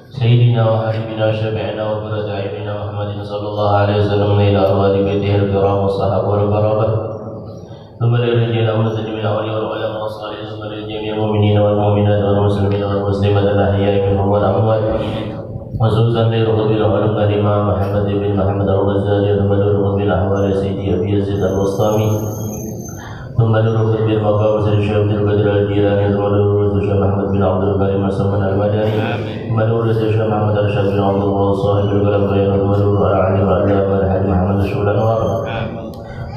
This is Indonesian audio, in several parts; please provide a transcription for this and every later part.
سيدنا وحبيبنا وشفيعنا وقرة أعيننا محمد صلى الله عليه وسلم إلى أرواح بيته الكرام والصحابة والقرابة ثم للرجال والمسلمين والعلماء والصالحين ثم للجميع المؤمنين والمؤمنات والمسلمين والمسلمات الأحياء منهم والأموات خصوصا للرغب العلم الإمام محمد بن محمد الغزالي ثم للرغب الأحوال سيدي أبي يزيد الوسطامي ثم للرغب بالمقام سيد الشيخ عبد القادر الجيلاني ثم للرغب الشيخ محمد بن عبد الكريم السمن المدني ثم للرغب الشيخ محمد الشيخ بن عبد الله صاحب القلم ثم للرغب العالم العلامة الحاج محمد الشغل الأنوار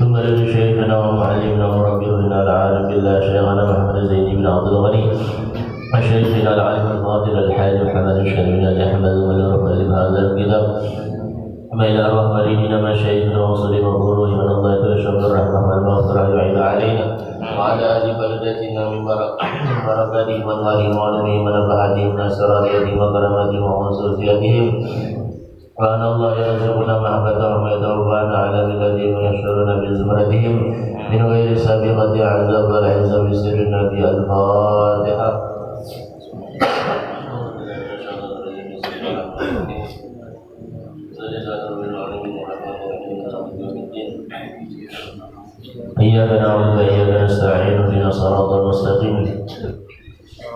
ثم لشيخنا ومعلمنا ومربينا العالم بالله شيخنا محمد زيد بن عبد الغني وشيخنا العالم الفاضل الحاج محمد الشهيد بن احمد ولرفع بهذا الكتاب ما الى ارواح والدينا مشايخنا وصلي وقولوا من الله يتوشى بالرحمه والمغفره يعيد علينا وعلى اهل بلدتنا من بركاتهم وانوارهم وعلمهم ونفحاتهم ناصراتهم وكراماتهم وخصوصياتهم وأن الله يرزقنا محبتهم ويتوفانا على ملتهم ويحشرنا بزمرتهم من غير سابقة عذاب والعز بسرنا في الفاتحة. إياك نعبد وإياك نستعين اهدنا الصراط المستقيم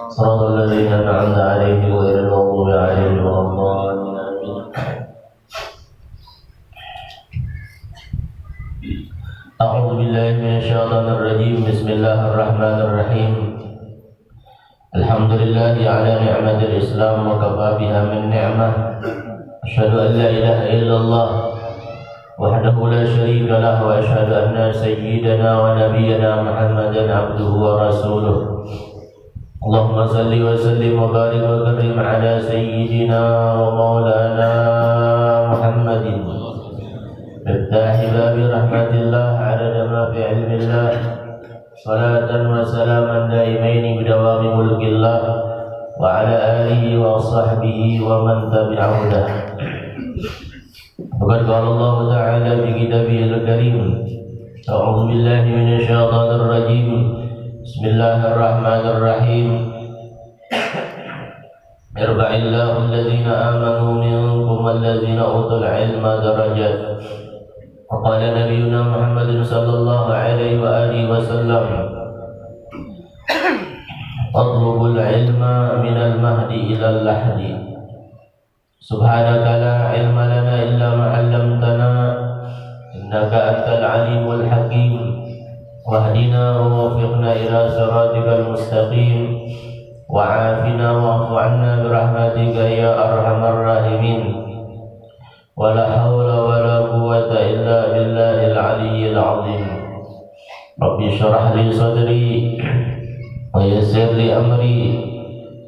صراط الذين أنعمت عليهم غير المغضوب عليهم ولا الضالين. أعوذ بالله من الشيطان الرجيم. بسم الله الرحمن الرحيم. الحمد لله على نعمة الإسلام وكفى بها من نعمة. أشهد أن لا إله إلا الله وحده لا شريك له وأشهد أن سيدنا ونبينا محمدا عبده ورسوله. اللهم صل وسلم وبارك وكرم على سيدنا ومولانا محمد مفتاح باب رحمة الله عدد ما في علم الله صلاة وسلاما دائمين بدوام ملك الله وعلى آله وصحبه ومن تبعه له. وقد قال الله تعالى في كتابه الكريم أعوذ بالله من الشيطان الرجيم بسم الله الرحمن الرحيم يرفع الله الذين آمنوا منكم والذين أوتوا العلم درجات. وقال نبينا محمد صلى الله عليه وآله وسلم اطلبوا العلم من المهد إلى اللحد. سبحانك لا علم لنا إلا ما علمتنا إنك أنت العليم الحكيم واهدنا ووفقنا إلى صراطك المستقيم وعافنا واعف عنا برحمتك يا أرحم الراحمين. ولا حول ولا قوة إلا بالله العلي العظيم. رب اشرح لي صدري ويسر لي أمري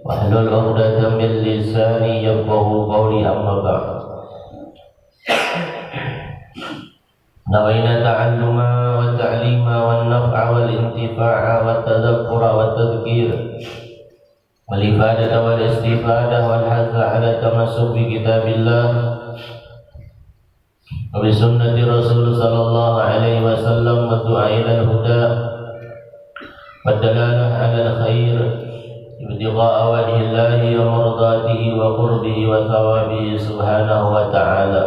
واحلل عقدة من لساني يفقهوا قولي. أما بعد نوينا التعلم والتعليم والنفع والانتفاع والتذكر والتذكير والإفادة والاستفادة والحث على التمسك بكتاب الله وبسنة رسول صلى الله عليه وسلم والدعاء إلى الهدى والدلالة على الخير ابتغاء وجه الله ومرضاته وقربه وثوابه سبحانه وتعالى.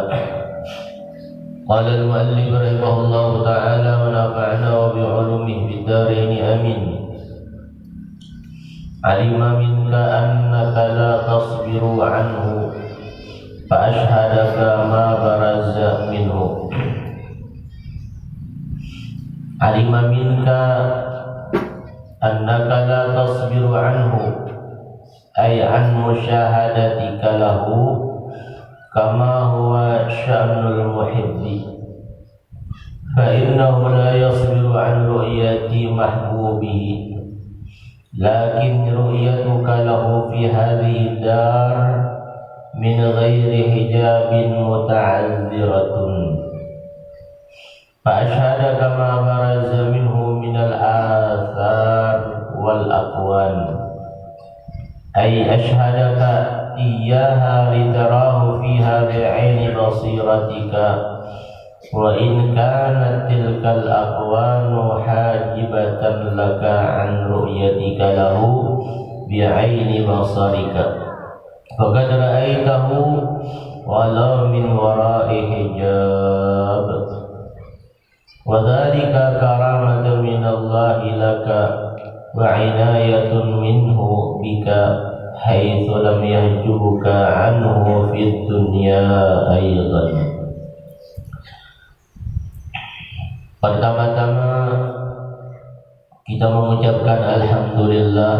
قال المؤلف رحمه الله تعالى ونفعنا وبعلومه في الدارين آمين. علم منك أنك لا تصبر عنه فأشهدك ما برز منه. علم منك أنك لا تصبر عنه أي عن مشاهدتك له كما هو شأن المحب، فإنه لا يصبر عن رؤية محبوبه، لكن رؤيتك له في هذه الدار من غير حجاب متعذرة. فأشهدك ما برز منه من الآثار والأقوال، أي أشهدك إياها لتراه فيها بعين بصيرتك، وإن كانت تلك الأقوال حاجبة لك عن رؤيتك له بعين بصرك. faqad ra'aitahu walau min wara'i hijab wa dhalika karamatan min Allah laka wa inayatun minhu bika haitsu lam yahjubuka anhu fid dunya aidan. Pertama-tama kita mengucapkan alhamdulillah,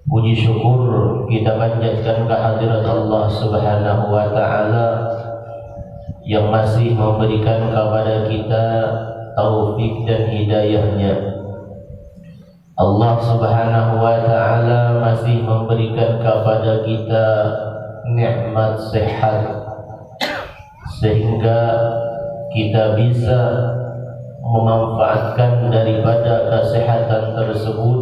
puji syukur kita panjatkan kehadirat Allah Subhanahu wa taala yang masih memberikan kepada kita taufik dan hidayahnya. Allah Subhanahu wa taala masih memberikan kepada kita nikmat sehat sehingga kita bisa memanfaatkan daripada kesehatan tersebut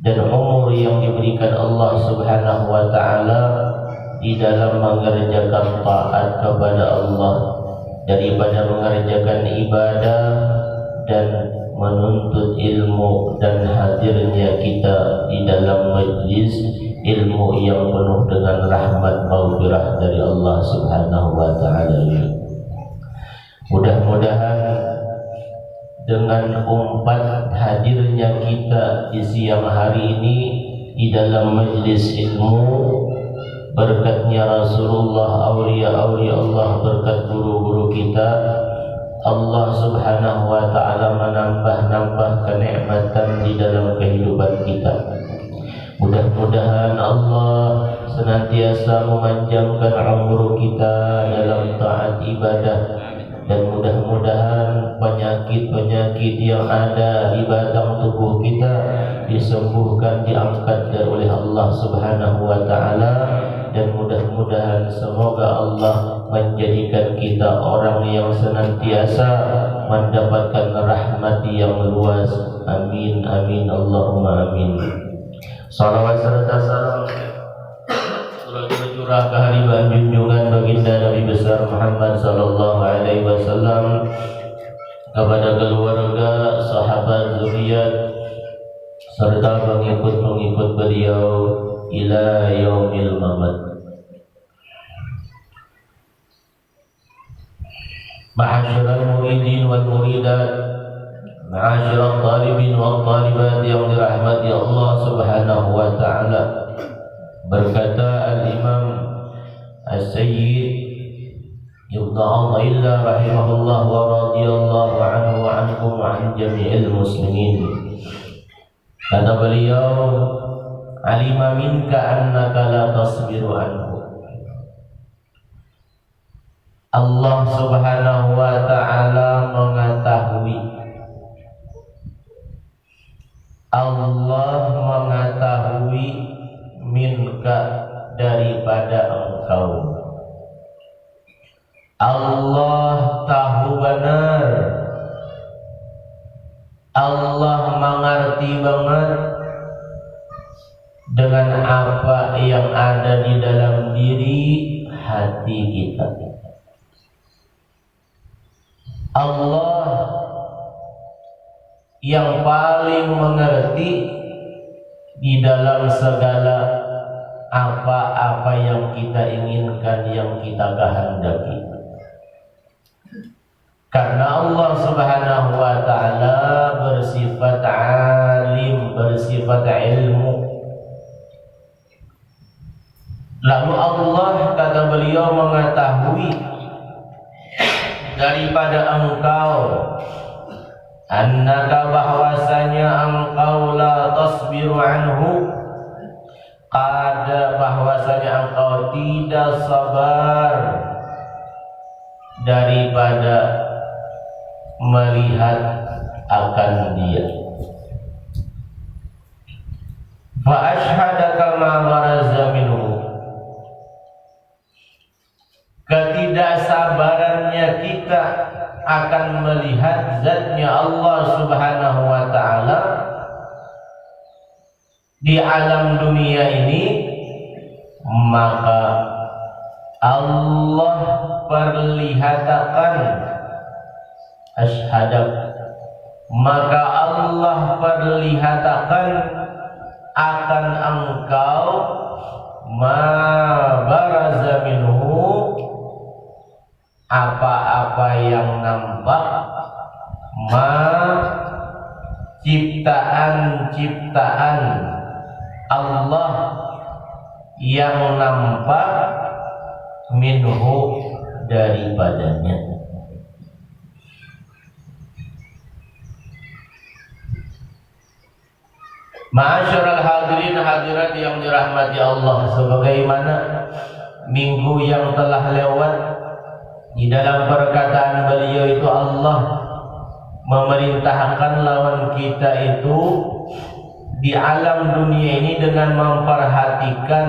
dan umur yang diberikan Allah Subhanahu wa taala di dalam mengerjakan taat kepada Allah daripada mengerjakan ibadah dan menuntut ilmu dan hadirnya kita di dalam majlis ilmu yang penuh dengan rahmat maghfirah dari Allah Subhanahu wa taala. Mudah-mudahan dengan umpat hadirnya kita di siang hari ini di dalam majlis ilmu, berkatnya Rasulullah, awliya-awliya Allah, berkat guru-guru kita, Allah Subhanahu wa taala menambah-nambah kenikmatan di dalam kehidupan kita. Mudah-mudahan Allah senantiasa memanjangkan umur kita dalam taat ibadah, dan mudah-mudahan penyakit-penyakit yang ada di batang tubuh kita disembuhkan, diangkat oleh Allah Subhanahu wa taala, dan mudah-mudahan semoga Allah menjadikan kita orang yang senantiasa mendapatkan rahmat yang luas. Amin amin Allahumma amin. Salawat serta salam curah kehadiran junjungan baginda Nabi besar Muhammad sallallahu alaihi wasallam kepada keluarga, sahabat, zuriat serta pengikut-pengikut beliau ila yaumil mamat. Ma'asyiral muridin wal muridat, ma'asyiral talibin wal talibat yang dirahmati Allah Subhanahu wa taala. Berkata Al-Imam As-Sayyid Ibnu Athaillah rahimahullah wa radhiyallahu anhu wa ankum wa an jami'il muslimin. Kata beliau, alima minka annaka la tasbiru anhu. Allah Subhanahu wa taala mengetahui, Allah mengetahui minka daripada engkau. Allah tahu benar, Allah mengerti banget dengan apa yang ada di dalam diri hati kita. Allah yang paling mengerti di dalam segala apa-apa yang kita inginkan, yang kita kehendaki. Karena Allah Subhanahu wa taala bersifat alim, bersifat ilmu. Lalu Allah, kata beliau, mengetahui daripada engkau, annaka, bahwasanya engkau la tasbiru anhu, ada bahwasanya engkau tidak sabar daripada melihat akan dia. Fa ashhadaka ma gharaza minhu, ketidaksabarannya kita akan melihat zatnya Allah Subhanahu wa taala di alam dunia ini, maka Allah perlihatkan, ashadak, maka Allah perlihatkan akan engkau ma baraza minhu, apa-apa yang nampak, ma ciptaan-ciptaan Allah yang nampak, minhu daripadanya. Ma'asyiral hadirin hadirat yang dirahmati Allah, sebagaimana minggu yang telah lewat di dalam perkataan beliau itu, Allah memerintahkan lawan kita itu di alam dunia ini dengan memperhatikan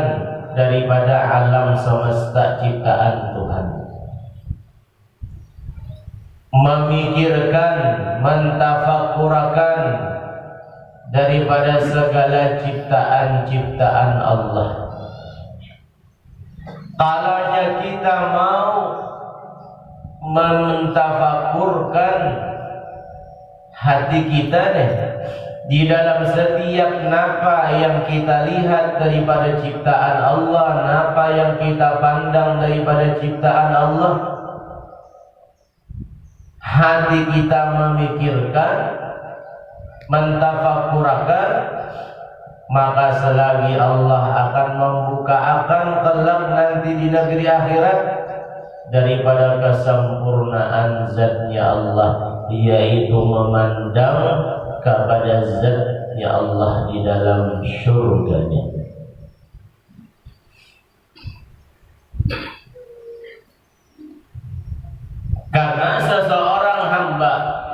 daripada alam semesta ciptaan Tuhan, memikirkan, mentafakurakan daripada segala ciptaan-ciptaan Allah. Kalaunya kita mau mentafakurkan hati kita di dalam setiap napa yang kita lihat daripada ciptaan Allah, napa yang kita pandang daripada ciptaan Allah, hati kita memikirkan, mentafakurakan, maka selagi Allah akan membuka akan kelak nanti di negeri akhirat daripada kesempurnaan zatnya Allah, yaitu memandang kepada zatnya Allah di dalam syurganya. Karena seseorang hamba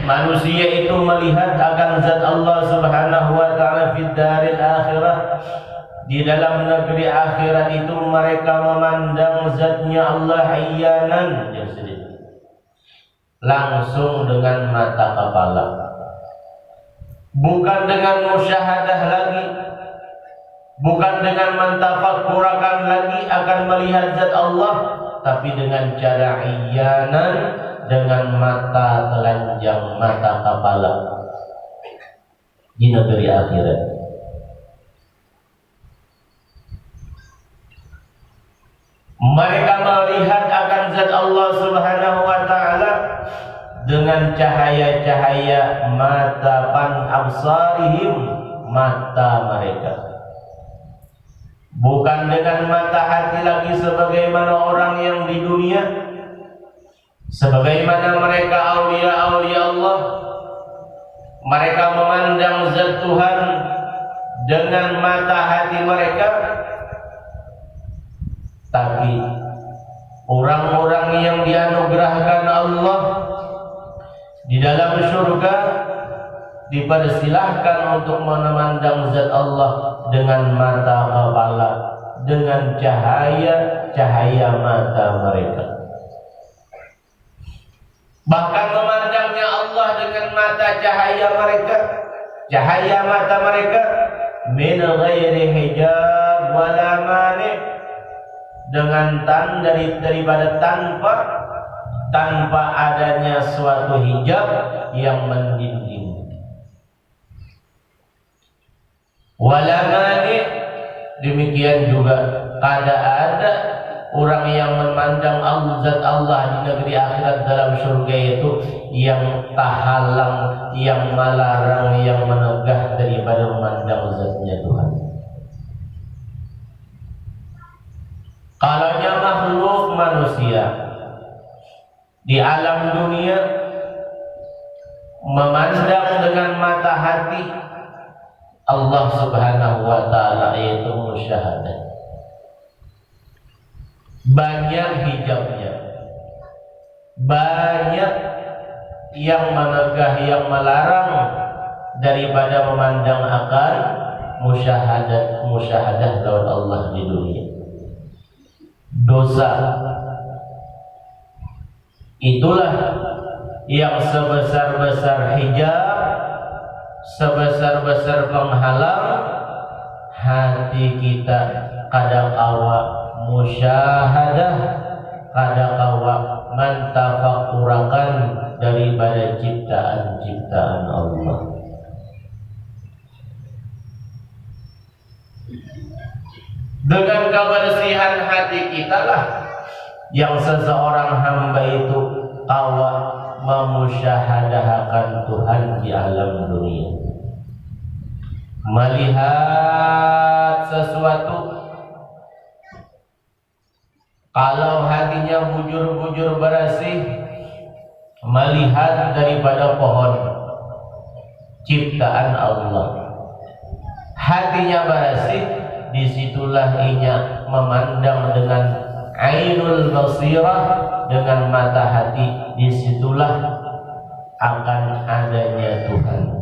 manusia itu melihat akan zat Allah Subhanahu wa ta'ala fid daril akhirah, di dalam negeri akhirat itu mereka memandang zatnya Allah iyanan, langsung dengan mata kepala, bukan dengan musyahadah lagi, bukan dengan mentafakurakan lagi akan melihat zat Allah, tapi dengan cara iyanan, dengan mata telanjang, mata kepala di negeri akhirat. Mereka melihat akan zat Allah Subhanahu wa ta'ala dengan cahaya-cahaya mata absarihim, mata mereka, bukan dengan mata hati lagi sebagaimana orang yang di dunia. Sebagaimana mereka aulia-aulia Allah, mereka memandang zat Tuhan dengan mata hati mereka. Tapi orang-orang yang dianugerahkan Allah di dalam surga dipersilahkan untuk memandang zat Allah dengan mata kepala, dengan cahaya mata mereka. Bahkan memandangnya Allah dengan mata cahaya mereka, cahaya mata mereka, min ghairi hijab wala mani, dengan daripada tanpa adanya suatu hijab yang mendinding, wala mani, demikian juga kada ada orang yang memandang zat Allah di negeri akhirat dalam surga itu yang tahalang, yang melarang, yang menegah daripada memandang zatnya Tuhan. Kalaunya makhluk manusia di alam dunia memandang dengan mata hati Allah Subhanahu wa ta'ala, yaitu musyahadah, banyak hijabnya, banyak yang menegah, yang melarang daripada memandang akan musyahadah lawan Allah di dunia. Dosa itulah yang sebesar-besar hijab, sebesar-besar penghalang hati kita kadang awak musyahadah, kadang awak mentafakurakan daripada ciptaan-ciptaan Allah. Dengan kebersihan hati kita lah yang seseorang hamba itu kawa memusyahadahkan Tuhan di alam dunia, melihat sesuatu. Kalau hatinya bujur-bujur bersih, melihat daripada pohon ciptaan Allah, hatinya bersih, disitulah ia memandang dengan ainul basirah, dengan mata hati, disitulah akan adanya Tuhan,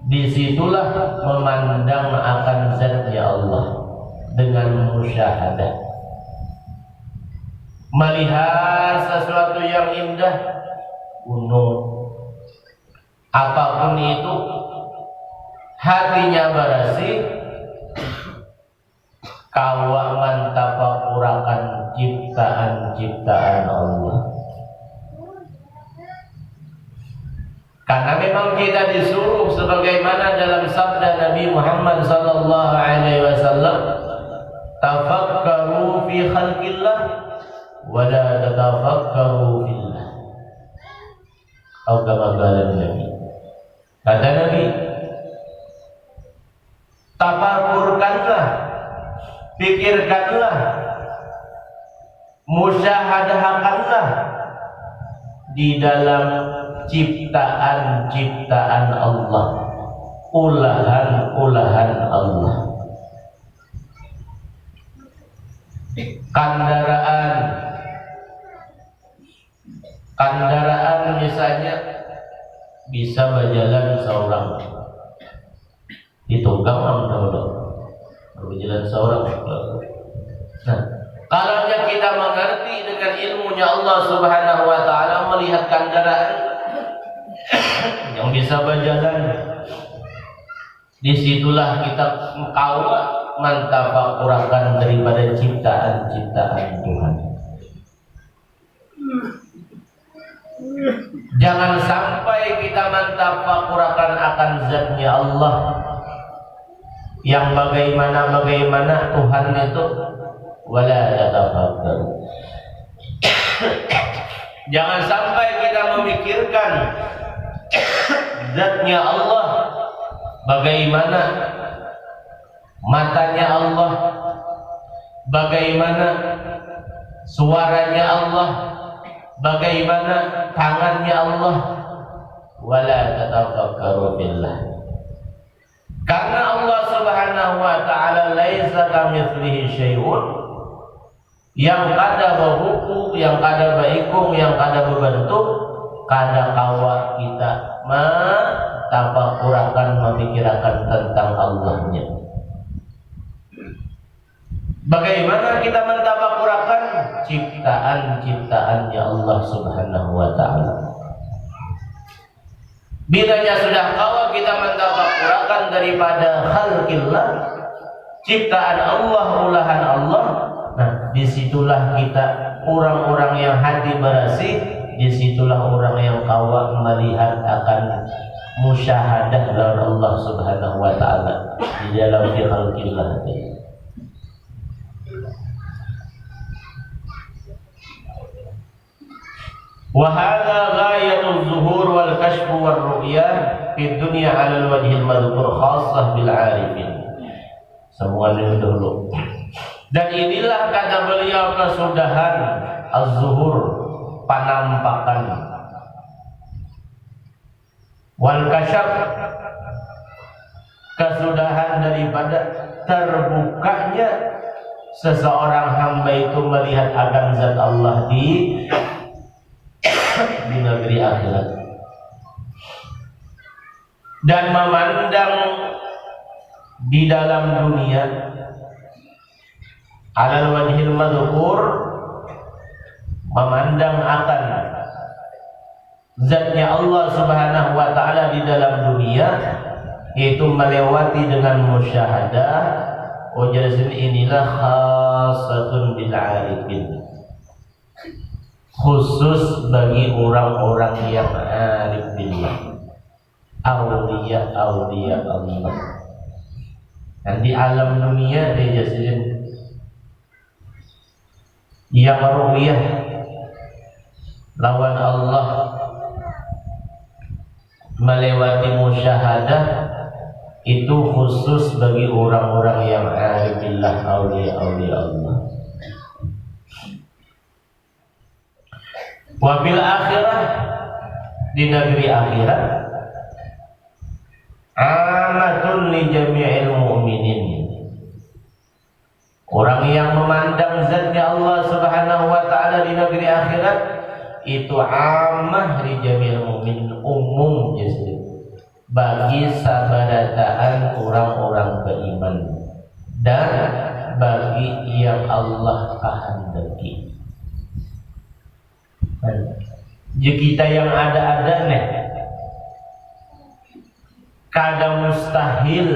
disitulah memandang akan zatnya Allah dengan musyahadah. Melihat sesuatu yang indah, gunung, apapun itu, hatinya bersih, kawa mantapakurakan ciptaan-ciptaan Allah. Karena memang kita disuruh sebagaimana dalam sabda Nabi Muhammad sallallahu alaihi wasallam, tafakkaru fi khalqillah wa la tatafakkaru fillah. Atau kama qala Nabi. Kata Nabi, tafakurkanlah, pikirkanlah, musyahadahkanlah di dalam ciptaan-ciptaan Allah, ulahan-ulahan Allah. Kendaraan misalnya bisa berjalan seorang, ditunggang dahulu, berjalan seorang. Nah, kalau kita mengerti dengan ilmunya Allah Subhanahu wa taala, melihat kendaraan yang bisa berjalan, disitulah kita mantapakurakan daripada ciptaan-ciptaan Tuhan. Jangan sampai kita mantapakurakan akan zatnya Allah, yang bagaimana Tuhan itu, wala tatafakkur. Jangan sampai kita memikirkan zatnya Allah, bagaimana matanya Allah, bagaimana suaranya Allah, bagaimana tangannya Allah, wala tatafakkaru billah. Karena Allah Subhanahu wa taala laisa kamitslihi syai'un, yang kada berhukum, yang kada berikung, yang kada berbentuk, kada kawa kita mentafakurakan, memikirkan tentang Allahnya. Bagaimana kita mentafakurakan ciptaan-ciptaannya Allah Subhanahu wa taala? Bilanya sudah kawa kita mentafakurakan daripada khalqillah, ciptaan Allah, ulahan Allah. Nah, disitulah kita orang-orang yang hati bersih, disitulah orang yang kawa melihat akan musyahadah dari Allah Subhanahu wa taala di dalam khalqillah. Wa hadha ghayatul zuhur wal kashf wal ru'yah fi dunya 'ala al-wajh al-madhkur khassah bil 'arifin. Semua dulu. Dan inilah kata beliau kesudahan az-zuhur, penampakan, wal kashf, kesudahan daripada terbukanya seseorang hamba itu melihat akan zat Allah di negeri akhirat, dan memandang di dalam dunia alal wajhil madhkur, memandang akan zatnya Allah Subhanahu wa taala di dalam dunia, itu melewati dengan musyahadah. Wajah inilah khassatun bil 'arifin, khusus bagi orang-orang yang arif billah, auliya Allah. Nanti alam dunia dia jadikan yang ru'yah lawan Allah melewati musyahadah itu khusus bagi orang-orang yang arif billah, aulia Allah. Wa bil akhirah, di negeri akhirat, amatun li jami'il mu'minin. Orang yang memandang zatnya Allah Subhanahu wa taala di negeri akhirat itu amah li jami'il mu'minin, umum jadi bagi sabadataan orang-orang beriman dan bagi yang Allah kehendaki. Jadi kita yang ada-ada nih kada mustahil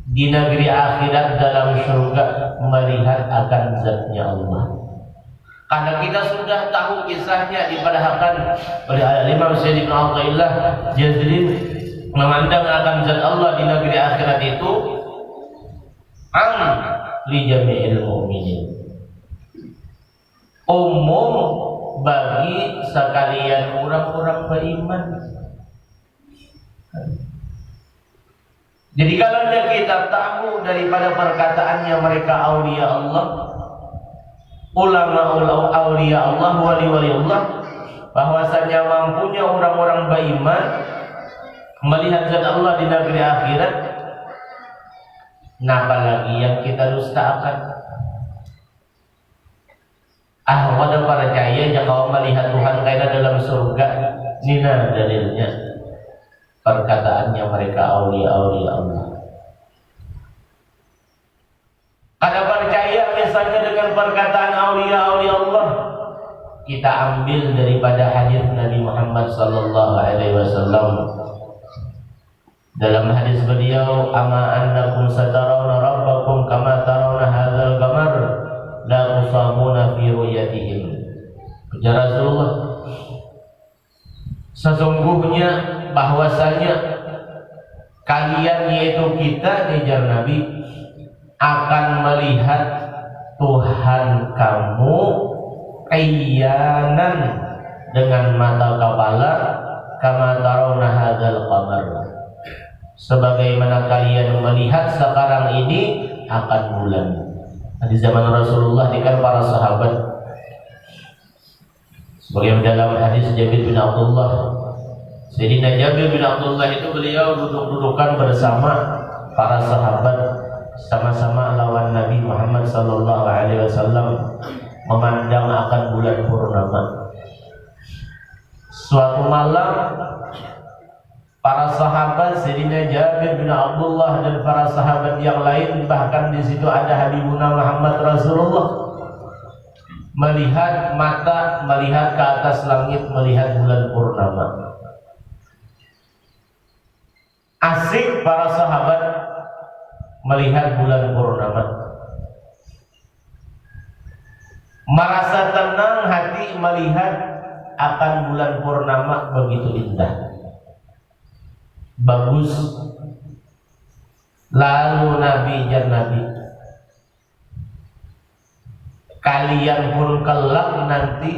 di negeri akhirat dalam surga melihat akan zatnya Allah. Karena kita sudah tahu kisahnya dipadahkan oleh Imam Syed Ibn Athaillah Jazrin memandang akan zat Allah di negeri akhirat itu li jami'il mu'minin, umum bagi sekalian orang-orang beriman. Jadi kalau kita tahu daripada perkataannya mereka aulia Allah, ulama aulia Allah, wali-wali Allah, bahwasanya mampunya orang-orang beriman melihat zat Allah di negeri akhirat, nah apalagi yang kita dustakan? Wadah percaya jika kau melihat Tuhan kaya dalam surga, nina dalilnya perkataannya mereka aulia Allah. Kada percaya misalnya dengan perkataan aulia Allah, kita ambil daripada hadis Nabi Muhammad sallallahu alaihi wasallam. Dalam hadis beliau, ama annakum satarawna rabbakum kama tarawna hadzal qamar la tusamuna fi ru'yatihim. Ujar Rasulullah, sesungguhnya bahwasanya kalian, yaitu kita, ujar Nabi, akan melihat Tuhan kamu ayyanan dengan mata kepala kama tarawna hadzal qamar, sebagaimana kalian melihat sekarang ini akan bulan. Di zaman Rasulullah dengan para sahabat, sebagai dalam hadis Jabir bin Abdullah, Sayyidina Jabir bin Abdullah itu beliau duduk-dudukan bersama para sahabat, sama-sama lawan Nabi Muhammad sallallahu alaihi wasallam memandang akan bulan purnama. Suatu malam para sahabat Sayyidina Jabir bin Abdullah dan para sahabat yang lain, bahkan di situ ada Habibuna Muhammad Rasulullah, melihat ke atas langit, melihat bulan purnama. Asik para sahabat melihat bulan purnama, merasa tenang hati melihat akan bulan purnama begitu indah, bagus. Lalu Nabi, kalian pun kelak nanti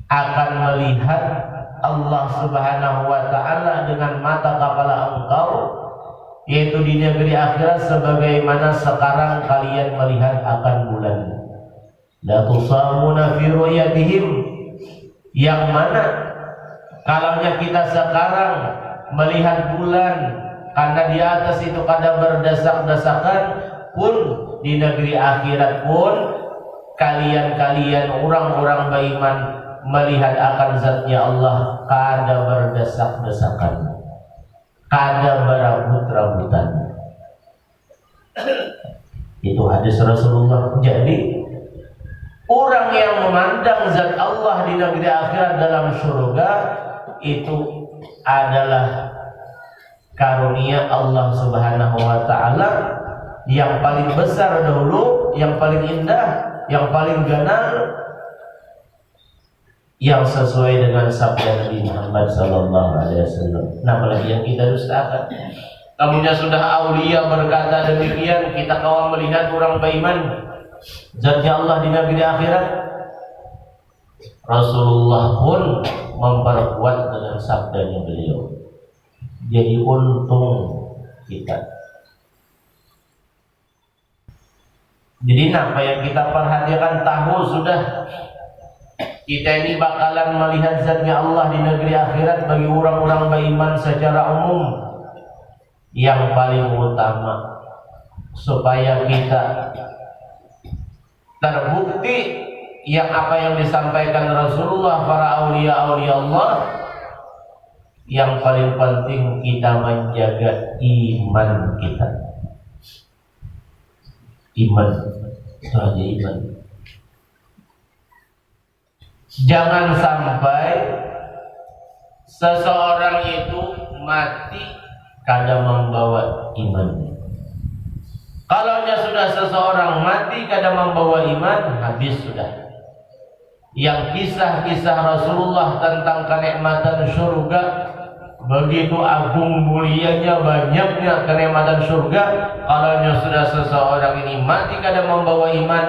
akan melihat Allah Subhanahu wa ta'ala dengan mata kepala engkau, yaitu di negeri akhirat, sebagaimana sekarang kalian melihat akan bulan. La tusamuna fi ru'yatihim, yang mana kalaunya kita sekarang melihat bulan karena di atas itu kada berdesak-desakan, pun di negeri akhirat pun kalian orang-orang beriman melihat akan zatnya Allah kada berdesak-desakan, kada berabut-rabutan. Itu hadis Rasulullah. Jadi orang yang memandang zat Allah di negeri akhirat dalam surga itu adalah karunia Allah Subhanahu wa ta'ala yang paling besar dahulu, yang paling indah, yang paling ganar, yang sesuai dengan sabda Nabi Muhammad sallallahu alaihi wasallam. Nah, apalagi yang kita dustakan. Namunnya sudah aulia berkata demikian, kita kawan melihat orang beriman zatnya Allah di negeri akhirat. Rasulullah pun memperkuat dengan sabdanya beliau. Jadi untung kita. Jadi apa yang kita perhatikan, tahu sudah kita ini bakalan melihat zatnya Allah di negeri akhirat. Bagi orang-orang beriman secara umum, yang paling utama supaya kita terbukti yang apa yang disampaikan Rasulullah, para aulia-aulia Allah, yang paling penting kita menjaga iman kita. Iman, saja iman. Jangan sampai seseorang itu mati kada membawa iman. Kalau sudah seseorang mati kada membawa iman, habis sudah. Yang kisah-kisah Rasulullah tentang kenikmatan surga, begitu agung mulianya, banyaknya kenikmatan surga. Kalau sudah seseorang ini mati kada membawa iman,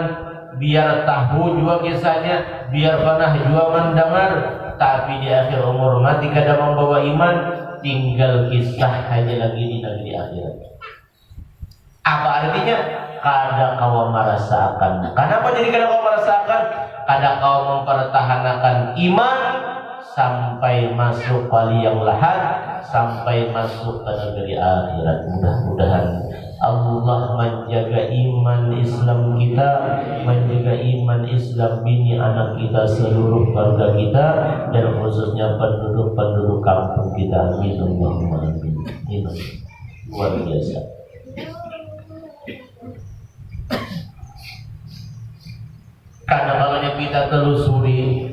biar tahu juga kisahnya, biar pernah juga mendengar, tapi di akhir umur mati kada membawa iman, tinggal kisah aja lagi di negeri akhirat. Apa artinya? Kada kau merasakan. Kenapa jadi kada kau merasakan? Kada kau mempertahankan iman sampai masuk kali yang lahat, sampai masuk ke negeri akhirat. Mudah-mudahan Allah menjaga iman Islam kita, menjaga iman Islam bini anak kita, seluruh keluarga kita, dan khususnya penduduk-penduduk kampung kita. Amin Allahumma amin. Ini luar biasa. Karena kalau kita telusuri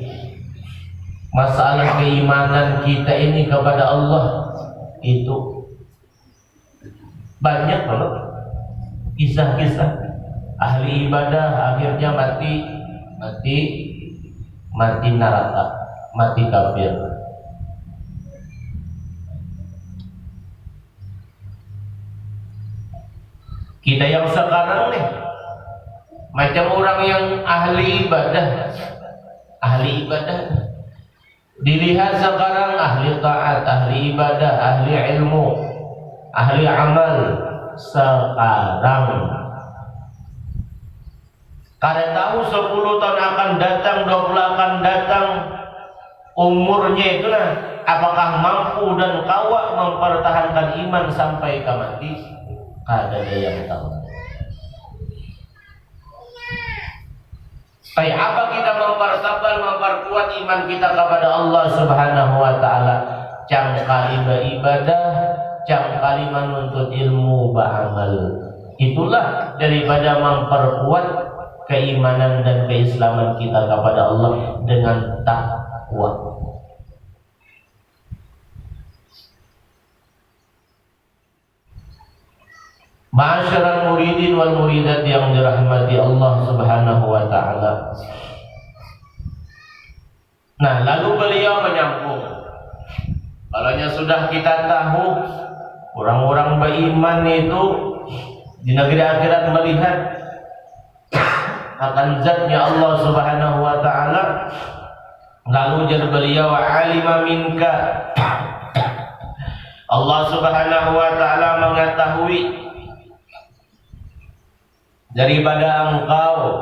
masalah keimanan kita ini kepada Allah, itu banyak banget kisah-kisah ahli ibadah akhirnya mati neraka, mati kafir. Kita yang sekarang nih macam orang yang ahli ibadah, dilihat sekarang ahli taat, ahli ibadah, ahli ilmu, ahli amal. Sekarang kada tahu 10 tahun akan datang, 20 akan datang, umurnya itu apakah mampu dan kawak mempertahankan iman sampai ke mati? Kada ada yang tahu. Kayak apa kita memperkuat iman kita kepada Allah Subhanahu wa taala? Cangkali beribadah, cangkali menuntut ilmu beramal. Itulah daripada memperkuat keimanan dan keislaman kita kepada Allah dengan takwa. Ma'asyiral muridin wal muridat yang dirahmati Allah Subhanahu wa taala. Nah, lalu beliau menyambung, kalau sudah kita tahu orang-orang beriman itu di negeri akhirat melihat akan zatnya Allah Subhanahu wa taala, lalu jar beliau alima minka, Allah Subhanahu wa taala mengetahui daripada engkau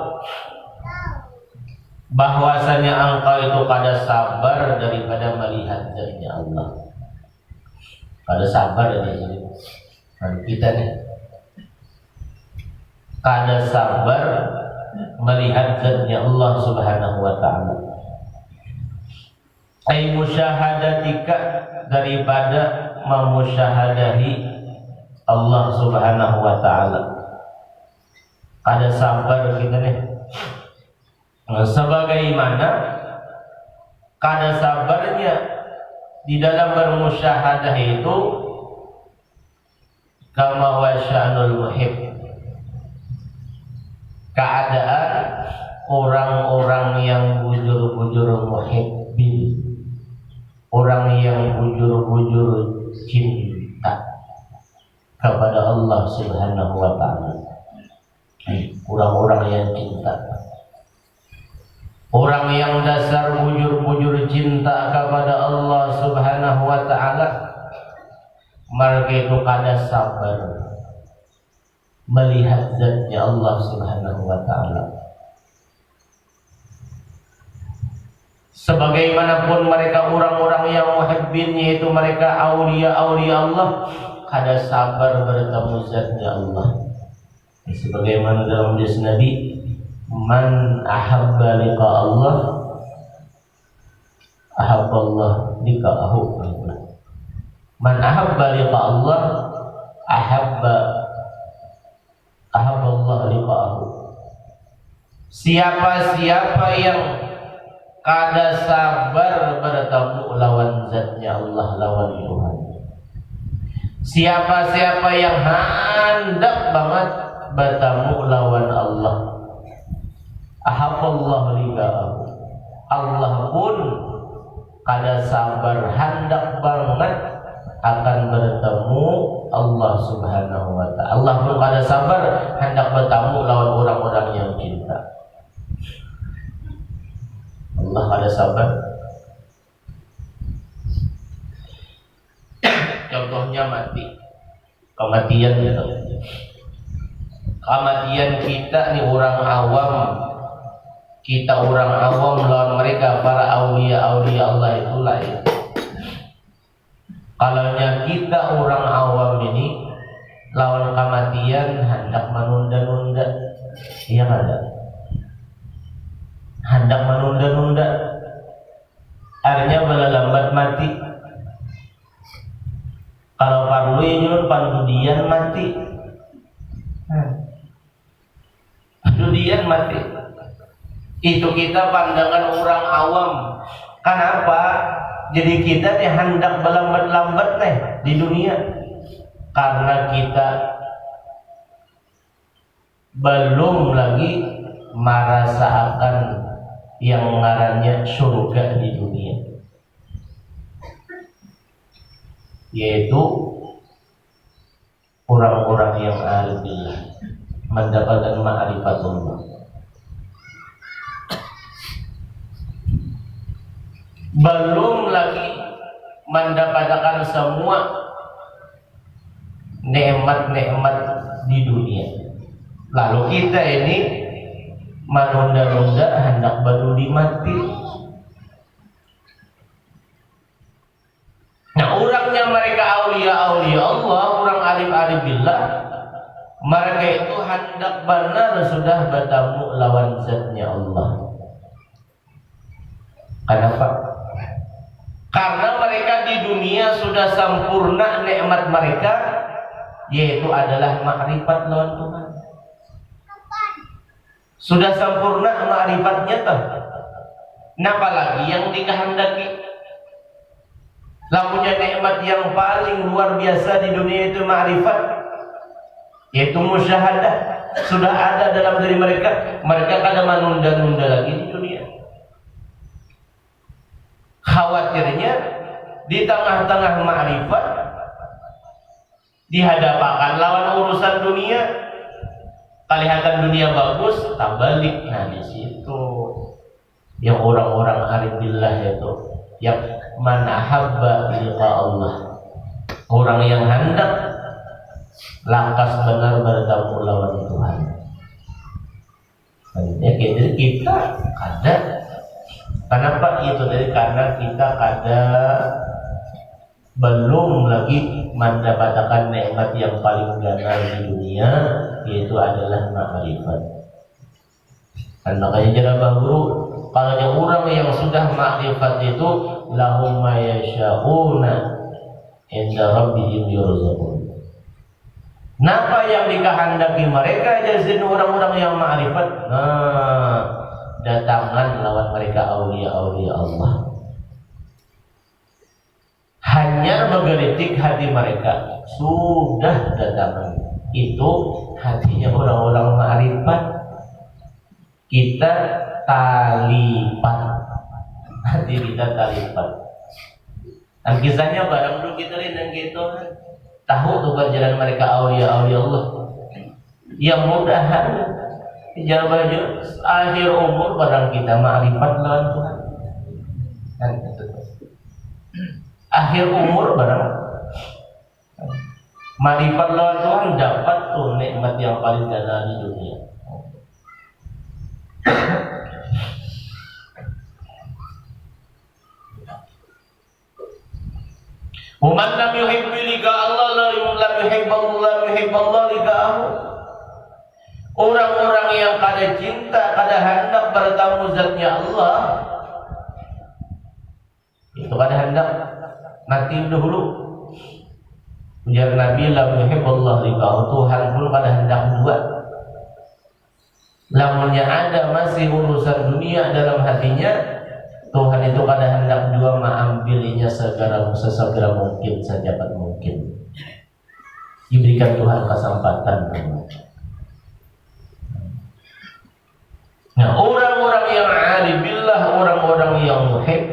bahwasanya engkau itu kada sabar daripada melihat zatnya Allah. Kada sabar ini kita nih, kada sabar melihat zatnya Allah Subhanahu wa taala. Ai musyahadatika, daripada memusyahadahi Allah Subhanahu wa taala. Kada sabar kita nih. Sebagaimana kada sabarnya di dalam bermusyahadah itu, kama wa sya'nul muhib, keadaan orang-orang yang bujur-bujur muhibbin, orang yang bujur-bujur cinta. kepada Allah Subhanahu wa ta'ala. Orang-orang yang cinta, orang yang dasar bujur-bujur cinta kepada Allah Subhanahu wa ta'ala, mereka itu kada sabar melihat zatnya Allah Subhanahu wa ta'ala. Sebagaimanapun mereka orang-orang yang muhibbin, yaitu mereka aulia-aulia Allah, kada sabar bertemu zatnya Allah. Sebagaimana dalam hadis Nabi, man ahabba liqa Allah ahabba Allah liqa'ahu. Man ahabba liqa Allah ahabba Allah liqa'ahu. Siapa-siapa yang kada sabar bertemu lawan zatnya Allah, lawan Tuhan, siapa-siapa yang hendak banget bertemu lawan Allah, ahabballahu liqa'ahu, Allah pun kada sabar hendak banget akan bertemu Allah Subhanahu wa ta'ala. Allah pun kada sabar hendak bertemu lawan orang-orang yang cinta. Allah kada sabar. Contohnya mati, kematian gitu. Kematian kita nih orang awam, kita orang awam lawan mereka para aulia-aulia Allah itu lain. Kalaunya kita orang awam ini lawan kematian hendak menunda-nunda, iya kada? Hendak menunda-nunda, artinya lambat mati. Kalau perlu nyuruh pandudian mati, pandudian mati. Itu kita pandangan orang awam. Kenapa? Jadi kita nih hendak berlambat-lambat nih di dunia, karena kita belum lagi merasakan yang ngarannya surga di dunia, yaitu orang-orang yang alhamdulillah mendapatkan ma'rifatullah. Belum lagi mendapatkan semua nikmat-nikmat di dunia. Lalu kita ini menunda-nunda hendak berudi mati. Nah, orangnya mereka aulia-aulia Allah, orang alim-alim billah, mereka itu hendak benar sudah bertemu lawan zatnya Allah. Kenapa? Karena mereka di dunia sudah sempurna nikmat mereka, yaitu adalah makrifat lawan Tuhan. Sudah sempurna ma'rifatnya tuh. Napa lagi yang dikehendaki? Lamunya nikmat yang paling luar biasa di dunia itu ma'rifat, yaitu musyahadah. Sudah ada dalam diri mereka. Mereka kada menunda-nunda lagi di dunia. Khawatirnya di tengah-tengah ma'rifat dihadapkan lawan urusan dunia. Kelihatan dunia bagus, tak balik. Nah, di situ yang orang-orang arifillah itu, yang man ahabba liqa Allah, orang yang hendak lakas benar bertemu lawan Tuhan. Jadi kita kada. Kenapa itu? Dari karena kita kada belum lagi mendapatkan nikmat yang paling ganas di dunia, yaitu adalah ma'rifat. Dan makanya jara bahru, kalau orang yang sudah ma'rifat itu lahum ma yasha'una inda rabbihim yurzaqun. Napa yang dikehendaki mereka jazin orang-orang yang ma'rifat? Nah, datangan lawan mereka aulia-aulia Allah. Hanya menggelitik hati mereka, sudah datangan. Itu hatinya orang-orang ma'rifat. Kita talipat, hati kita talipat. Dan kisahnya barang dulu kita lihat gitu. tahu tuh perjalanan mereka aulia-aulia Allah yang mudahan jalan baju akhir umur barang kita ma'rifat lawan Tuhan kan itu. Akhir umur barang ma'rifat lawan Tuhan dapat tuh nikmat yang paling dalam di dunia. Waman lam yuhibbu liqa Allah la yuhibbu Allah liqa'ahu. Orang-orang yang kada cinta, kada hendak bertemu zatnya Allah, itu kada hendak mati dahulu. Ujar Nabi, la yuhibbu Allah liqa'ahu. Tuhan pun kada hendak buat. Lamunnya ada masih urusan dunia dalam hatinya, Tuhan itu kada hendak juga mengambilinya sesegera mungkin, secepat mungkin. Diberikan Tuhan kesempatan. Nah, orang-orang yang alibillah, orang-orang yang muhib,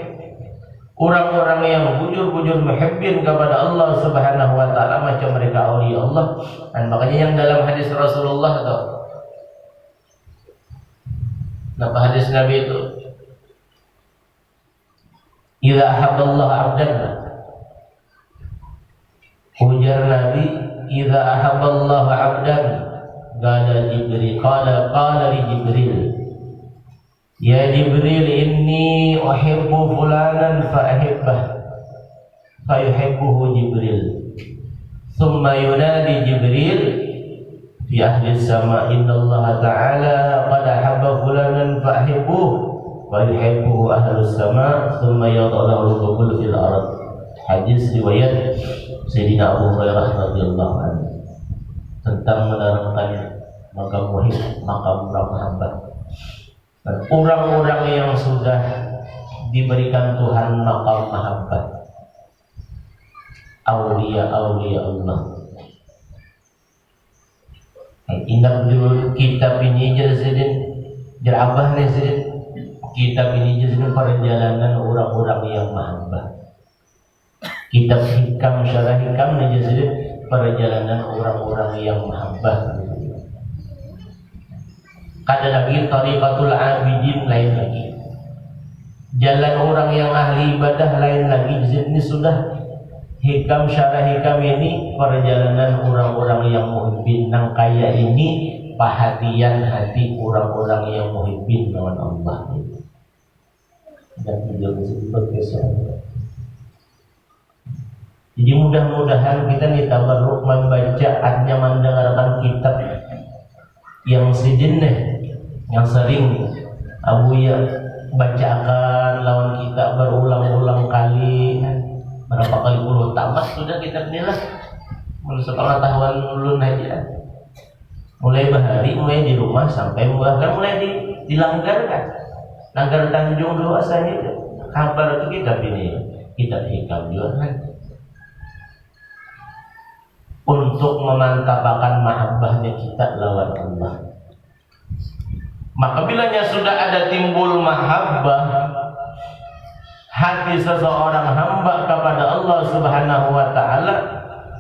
orang-orang yang bujur-bujur muhibbin kepada Allah Subhanahu wa taala macam mereka aulia Allah. Dan makanya yang dalam hadis Rasulullah atau apa hadis Nabi itu, idza ahabballahu 'abdan, ujar Nabi, idza ahabballahu 'abdan qala li Jibril, ya Jibril, inni uhibbu fulanan fa'ahibbah, fayuhibbuhu Jibril. Thumma yunadi Jibril fi ahli sama, innallaha ta'ala qad ahabba fulanan fa'ahibbuhu wa yuhibbuhu ahlus sama, thumma yad'alahu al-qabul fil ard. Hadis riwayat Sayyidina Abu Hurairah radhiyallahu anhu tentang menerangkan makam muhib, makam mahabbah. Dan orang-orang yang sudah diberikan Tuhan makam mahabbah, aulia-aulia Allah. Ingat dulu kitab ini jadi jerabah nih sedin. Kitab ini jadi perjalanan orang-orang yang mahabbah. Kitab hikam syarah hikam nih jadi perjalanan orang-orang yang mahabbah. Kada lagi tariqatul abidin lain lagi. Jalan orang yang ahli ibadah lain lagi. Ini sudah hikam syarah hikam ini perjalanan orang-orang yang muhibbin nang kaya ini perhatian hati orang-orang yang muhibbin lawan Allah. Dan beliau disebut kesalahan. Jadi mudah-mudahan kita ditabarruk membaca artinya mendengarkan kitab yang sejenis yang sering Abu ya bacakan lawan kita berulang-ulang kali, berapa kali puluh tamat sudah kitab ini lah. Mulai sepengetahuan ulun aja, mulai bahari, mulai di rumah sampai bahkan mulai di Langgar kan, Langgar Tanjung dulu asalnya kabar itu kitab ini, kitab hikam juga kan, untuk memantapkan mahabbahnya kita lawan Allah. Maka bilanya sudah ada timbul mahabbah hati seseorang hamba kepada Allah Subhanahu wa taala,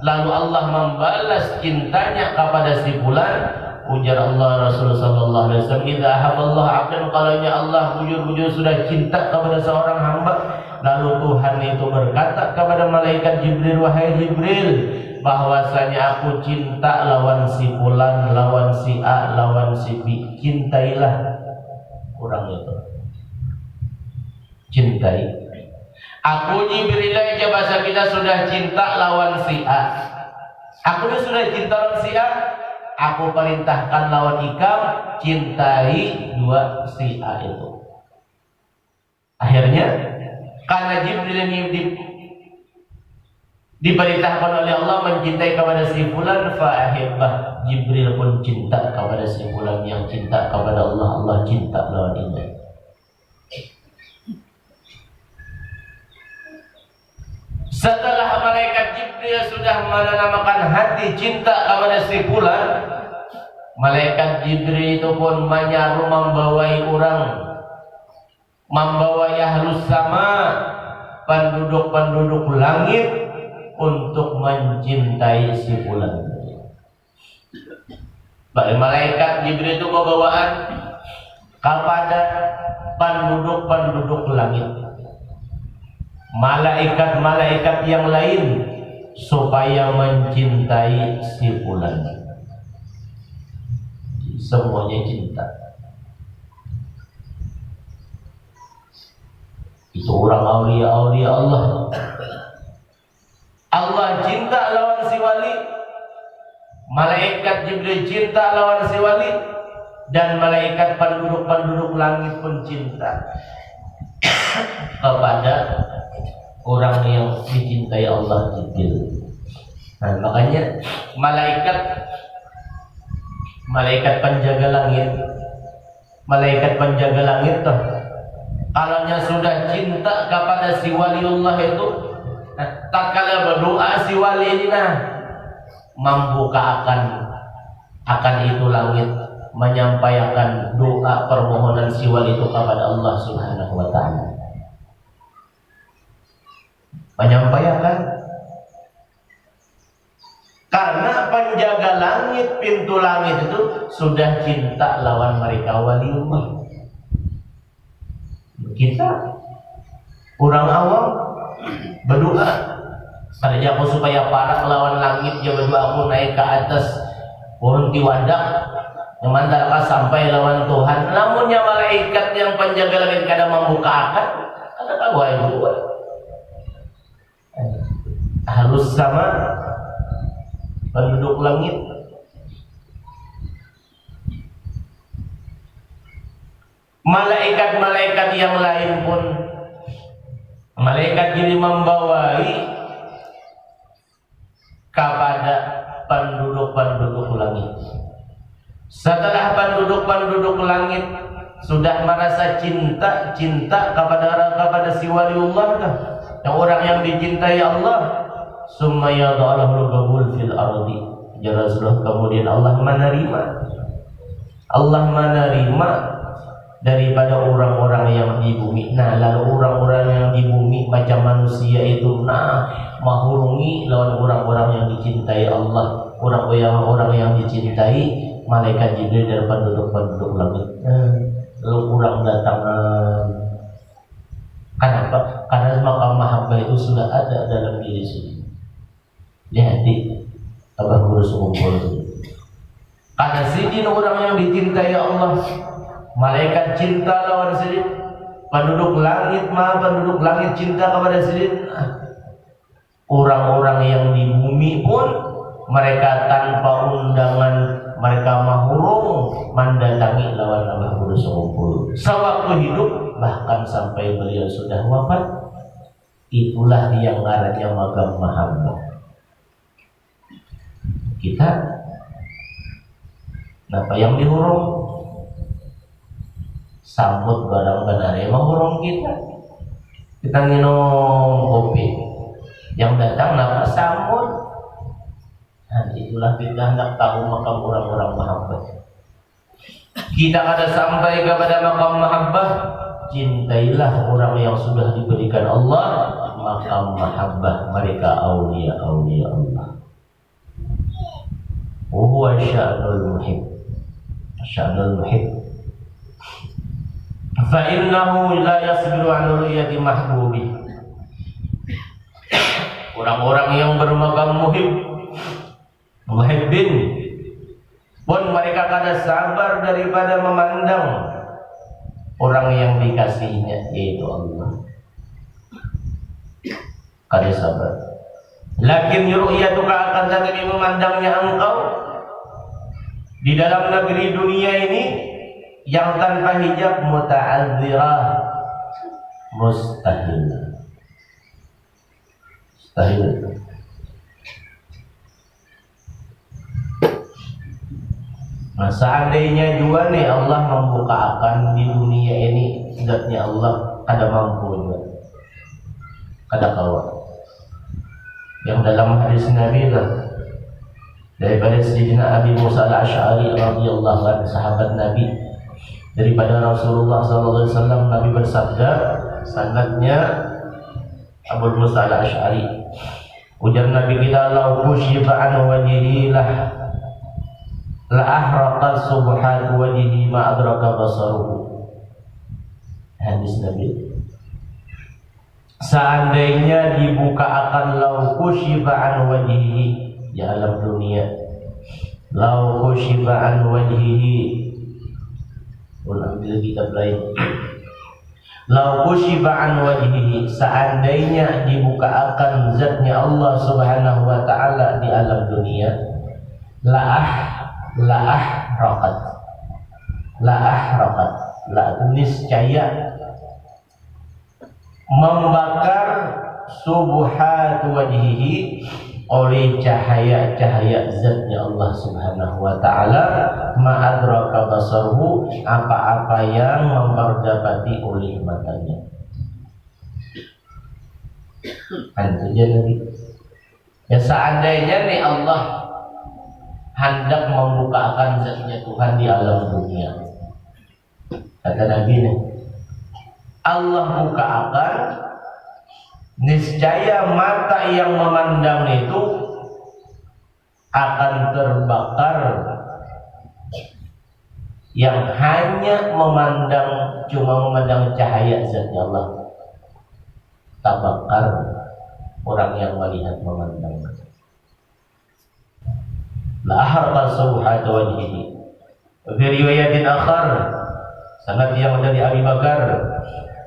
lalu Allah membalas cintanya kepada si fulan, ujar Allah Rasul sallallahu alaihi wasallam, idza ahabballahu 'abdan, qalanya Allah bujur-bujur sudah cinta kepada seorang hamba, lalu Tuhan itu berkata kepada malaikat Jibril, wahai Jibril, bahwasanya aku cinta lawan si fulan, lawan si A, lawan si B, cintailah orang itu, cintai. Aku Jibril aja bahasa kita sudah cinta lawan si A, aku ini sudah cinta lawan si A, aku perintahkan lawan Ikam cintai dua si A itu. Akhirnya karena Jibril ini diperintahkan oleh Allah mencintai kepada si fulan, fa'ahibbah, Jibril pun cinta kepada si fulan yang cinta kepada Allah, Allah cinta lawan ini. Setelah malaikat Jibril sudah menanamkan hati cinta kepada si fulan, malaikat Jibril itu pun menyaru membawai orang, membawai ahlus sama, penduduk-penduduk langit untuk mencintai si fulan. Bagi malaikat Jibril itu bawaan kepada penduduk-penduduk langit, malaikat-malaikat yang lain, supaya mencintai si fulan. Semuanya cinta. Itu orang aulia-aulia Allah. Allah cinta lawan si wali, malaikat Jibril cinta lawan si wali, dan malaikat penduduk-penduduk langit pun cinta kepada orang yang dicintai Allah Jibril. Nah, makanya malaikat penjaga langit tuh, kalaunya sudah cinta kepada si waliullah itu, tak kala berdoa si wali ini membuka akan itu langit, menyampaikan doa permohonan si wali itu kepada Allah Subhanahu wa ta'ala. Menyampaikan karena penjaga langit, pintu langit itu sudah cinta lawan mereka waliullah. Kita orang awam berdoa pada aku supaya para lawan langit, dia berdoa aku naik ke atas pohon tiwadak yang mantarlah sampai lawan Tuhan. Namunnya malaikat yang penjaga langit kadang membuka akan ada tahu itu halus sama penduduk langit. Malaikat-malaikat yang lain pun, malaikat jadi membawai kepada penduduk-penduduk langit. Setelah penduduk-penduduk langit sudah merasa cinta kepada si waliullah, yang orang yang dicintai Allah, summa yad'alahu qabul fil ardi. Ya Rasulullah, kemudian Allah menerima daripada orang-orang yang di bumi. Nah, lalu orang-orang yang di bumi macam manusia itu menghurungi lawan orang-orang yang dicintai Allah, orang-orang yang dicintai malaikat Jibril dan penduduk-penduduk langit. Lalu orang datang. Kenapa? Karena makam mahabbah itu sudah ada dalam diri sini. Lihat di Abah Guru Sekumpul. Karena sini orang yang dicintai Allah, malaikat cinta lawan sidin, penduduk langit cinta kepada sidin. Orang-orang yang di bumi pun mereka tanpa undangan, mereka mahurung mendatangi lawan Abah Guru Sekumpul. Sewaktu hidup, bahkan sampai beliau sudah wafat, itulah yang ngarannya magam mahabbah. Kita apa yang dihurung? Sambut barang benar yang menghurung kita. Kita minum kopi, yang datang nama sambut. Nah, itulah kita hendak tahu makam orang-orang mahabbah. Kita ada sampai kepada makam mahabbah, cintailah orang yang sudah diberikan Allah makam mahabbah, mereka aulia-aulia Allah. Huwa sya'nul muhib. Fa innahu la yasbiru an ru'yati mahbubi. Orang-orang yang bermakam muhibbin pun mereka kada sabar daripada memandang orang yang dikasihinya, yaitu Allah. Kada sabar. Lakin ru'yatuka akan tetapi memandangnya engkau di dalam negeri dunia ini yang tanpa hijab muta'adzirah, mustahil. Nah, seandainya juga nih Allah membukakan di dunia ini, zatnya Allah ada mampu juga, ada kawan. Yang dalam hadis Nabi lah, daripada Sayyidina Abi Musa al-Asy'ari radhiyallahu anhu, sahabat Nabi, daripada Rasulullah SAW, Nabi bersabda, sanadnya Abu Musa al-Asy'ari, Ujar Nabi kita, lau kusyifa an wajhihi la ahraqat subhat wajhihi ma adraka basaruhu. Hadis Nabi. Seandainya dibuka akan lau kusyifa an wajhihi di alam dunia, lau kusyifa an wajhihi, ambil kitab lain, lau kusyifa an wajhihi, seandainya dibuka akan zatnya Allah Subhanahu wa ta'ala di alam dunia, la'ahraqat, niscaya membakar subuhat wajhihi, oleh cahaya-cahaya zatnya Allah Subhanahu wa ta'ala, ma'adraka basaruhu, apa-apa yang memperdapati oleh matanya. Itu jadi ya, seandainya nih Allah hendak membukakan zatnya Tuhan di alam dunia, kata Nabi nih, Allah bukakan, niscaya mata yang memandang itu akan terbakar, yang hanya cuma memandang cahaya zatnya Allah, terbakar orang yang melihat memandang. La ahraqat subhat wajhihi. Fi riwayatin akhar, sanad yang dari Abi Bakar,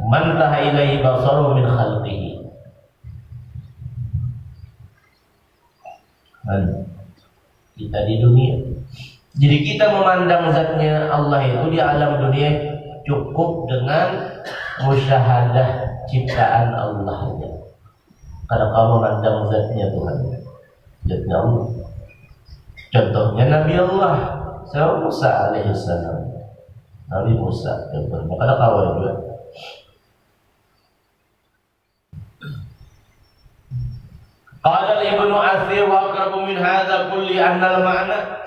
man taha ilaihi basaru min khalqihi. Kita di dunia, jadi kita memandang zatnya Allah itu di alam dunia cukup dengan musyahadah ciptaan Allah saja. Karena kamu memandang zatnya Tuhan, zatnya Allah. Contohnya Nabi Allah Musa alaihissalam, Nabi Musa contohnya, karena kawan juga. Qala Ibnu Athir wa aqrabu min hadza kulli anna al-ma'na.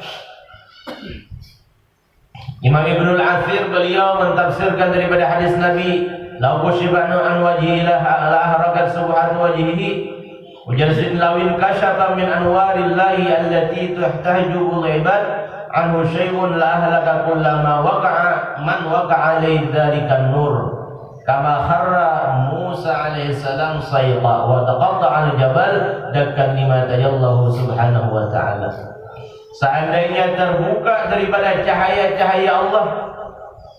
Imam Ibnu Athir beliau mentafsirkan daripada hadis Nabi, lau kushibanu an wajhi la harakat subhat wajhihi wajalsin lawin kashafa min anwarillahi allati tahtajubu al-ibad anhu syai'un la ahlaka kullama waqa'a man waqa'a alayhi dzalika nur. Kama kharra Musa alaihissalam sayqa wa taqatta'a al-jabal dakkan lima tajallahu subhanahu wa ta'ala. Seandainya terbuka daripada cahaya-cahaya Allah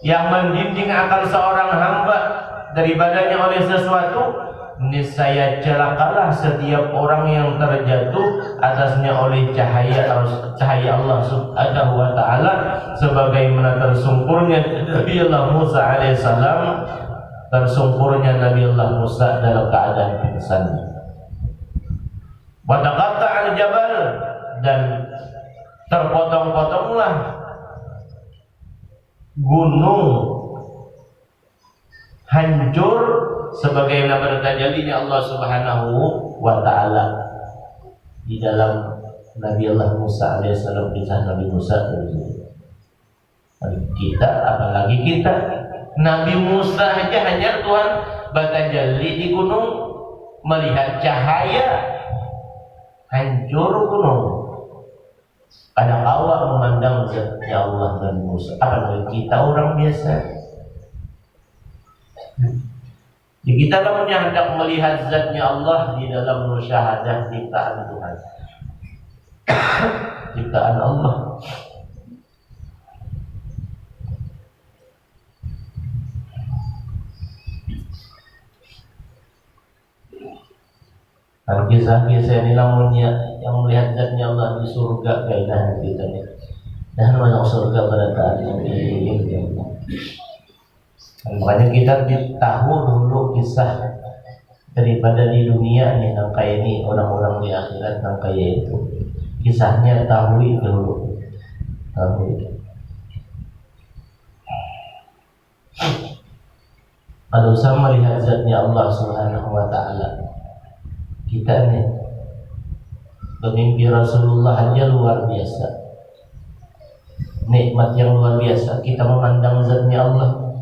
yang membimbing akan seorang hamba daripadanya oleh sesuatu, niscaya celakalah setiap orang yang terjatuh atasnya oleh cahaya Allah subhanahu wa ta'ala, sebagaimana tersungkurnya Nabi Allah Musa alaihissalam, tersungkurnya Nabi Allah Musa dalam keadaan pingsan. Wa taqatta'al jabal, dan terpotong-potonglah gunung, hancur sebagaimana bertajallinya Allah Subhanahu wa ta'ala di dalam Nabi Allah Musa alaihissalam, kisah Nabi Musa. Kita, apalagi kita, Nabi Musa aja hanya Tuhan bertajalli di gunung, melihat cahaya, hancur gunung. Kadang awak memandang zatnya Allah dan Musa, apalagi kita orang biasa. Jadi kita namanya hendak melihat zatnya Allah di dalam musyahadah ciptaan Tuhan, ciptaan Allah. Kisah-kisah ini namunnya yang melihat zatnya Allah di surga kaidah kita ni. Dan masuk surga pada saat ini. Makanya kita tahu dulu kisah daripada di dunia ni yang kayak ini, orang-orang di akhirat yang kayak itu. Kisahnya tahu dulu. Tahu itu. Kalau usah melihat zatnya Allah Subhanahu wa ta'ala. Kita nih bermimpi Rasulullah aja luar biasa, nikmat yang luar biasa. Kita memandang zatnya Allah,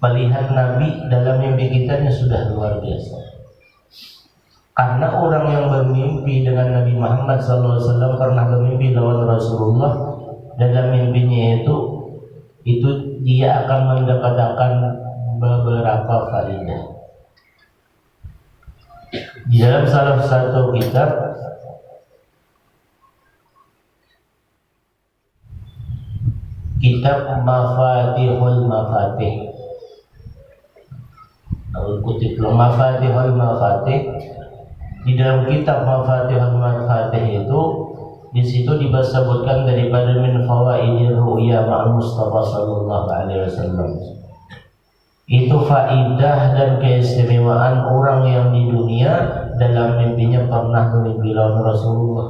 melihat Nabi dalam mimpi kita sudah luar biasa. Karena orang yang bermimpi dengan Nabi Muhammad SAW pernah bermimpi lawan Rasulullah, dalam mimpinya itu dia akan mendapatkan beberapa faedah. Di dalam salah satu kitab Mafatihul Mafatih, kutip Mafatihul Mafatih, di dalam kitab Mafatihul Mafatih itu di situ disebutkan daripada min fawaidir ru'ya ma'al Mustafa sallallahu alaihi wasallam. Itu faidah dan keistimewaan orang yang di dunia dalam mimpinya pernah bermimpi lawan Rasulullah.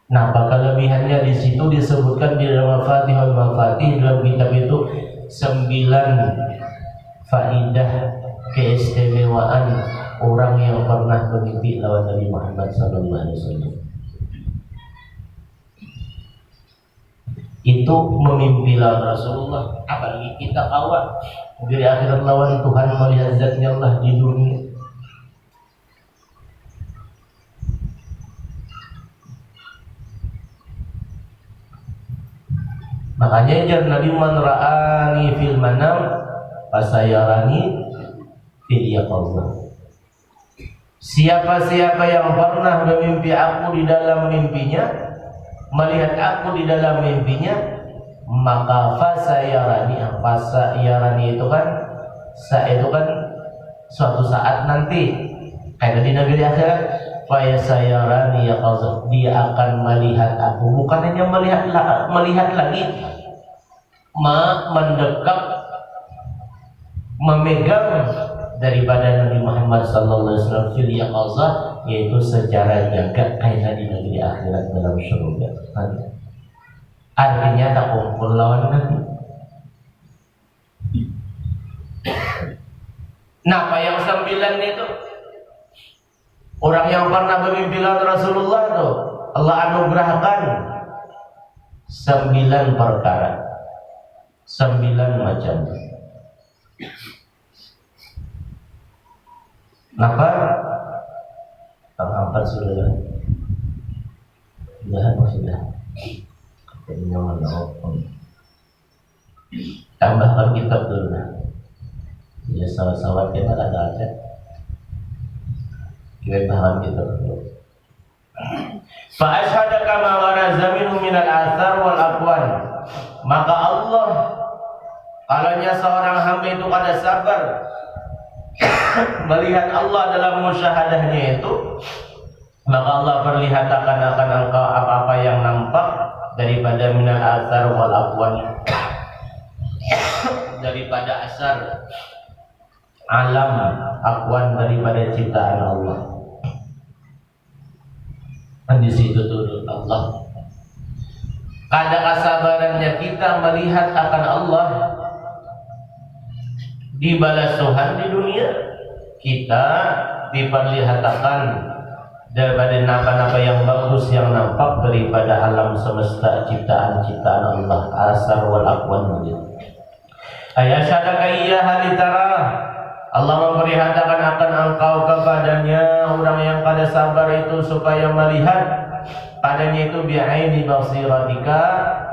Nah, kelebihannya di situ disebutkan di dalam Mafatihul Mafatih, dalam kitab itu 9 faidah keistimewaan orang yang pernah bermimpi lawan Nabi Muhammad SAW. Itu memimpi lawan Rasulullah. Apalagi kita kawan dari akhirat lawan Tuhan, melihat zatnya Allah di dunia. Makanya jar Nabi, man ra'ani fil manam fasayarani fil yaqظah. Siapa-siapa yang pernah bermimpi aku di dalam mimpinya, melihat aku di dalam mimpinya, maka fasayarani. Fasayarani itu kan suatu saat nanti, kayak di negeri akhirat. Fasayarani yaqظah, dia akan melihat aku, bukan hanya melihat lagi, mendekat, memegang daripada Nabi Muhammad SAW fil yaqظah, yaitu secara jaga kayak di negeri akhirat dalam surga. Artinya tak kumpul lawan Nabi. Nah, apa yang 9 itu? Orang yang pernah bermimpi lawan Rasulullah itu Allah anugerahkan 9 perkara, 9 macam. Kenapa? Tanggal 4 sudah. Sudah. Kayaknya mana? Tambahkan kitab dulu. Ya, sahabat-sahabat kita ada. Kita bahan kitab dulu. Fa asyhadaka ma waraza minhu minal athar wal aqwan. Maka Allah, kalaunya seorang hamba itu kada sabar melihat Allah dalam musyahadahnya itu, maka Allah perlihatkan akan engkau apa-apa yang nampak daripada minal athar wal aqwan, daripada asar alam, aqwan daripada ciptaan Allah. Dan di situ turut Allah. Kada kesabarannya kita melihat akan Allah dibalas Tuhan di dunia, kita diperlihatkan daripada napa-napa yang bagus yang nampak daripada alam semesta ciptaan-ciptaan Allah, asar wal aqwan. Ayasyadaka iyyaha litara, Allah memperlihatkan akan engkau kepadanya, orang yang kada sabar itu supaya melihat padanya itu bi'aini basiratika,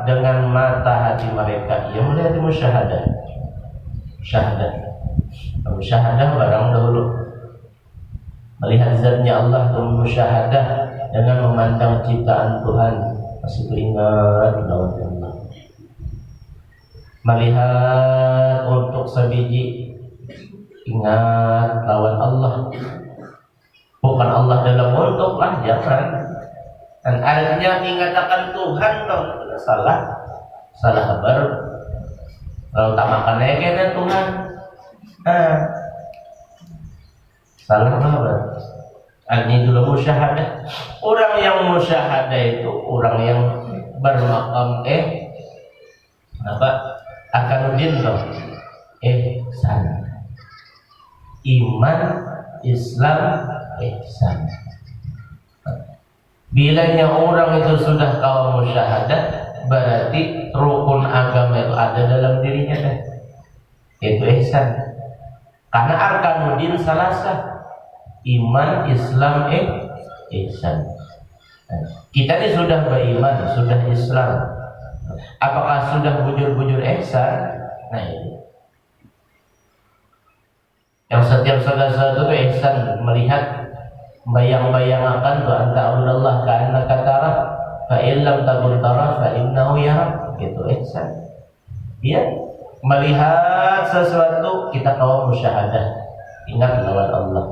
dengan mata hati mereka. Ia melihat musyahadah. Musyahadah barang dahulu melihat zatnya Allah, itu musyahadah dengan memandang ciptaan Tuhan, masih teringat lawan Allah. Melihat untuk sebiji, ingat lawan Allah, bukan Allah dalam bentuk lah, jangan. Dan artinya mengatakan Tuhan kalau salah kabar. Kalau tak makan kena Tuhan, salah kabar. Artinya dulu musyahadah. Orang yang musyahadah itu orang yang bermakam akanuddin loh. Ihsan, iman, Islam, ihsan. Bilanya orang itu sudah kau musyahadah, berarti rukun agama itu ada dalam dirinya dah. Itu ihsan. Karena arkanuddin salasa. Iman, Islam, ihsan. Kita ini sudah beriman, sudah Islam. Apakah sudah bujur-bujur ihsan? Nah ini. Yang setiap saudara itu ihsan, melihat, bayang-bayang akan tu anta abdullah ka'annaka tara fa in lam takun tara fa innahu yarak. Gitu ihsan. Ya, melihat sesuatu kita tahu musyahadah. Ingat lawan Allah.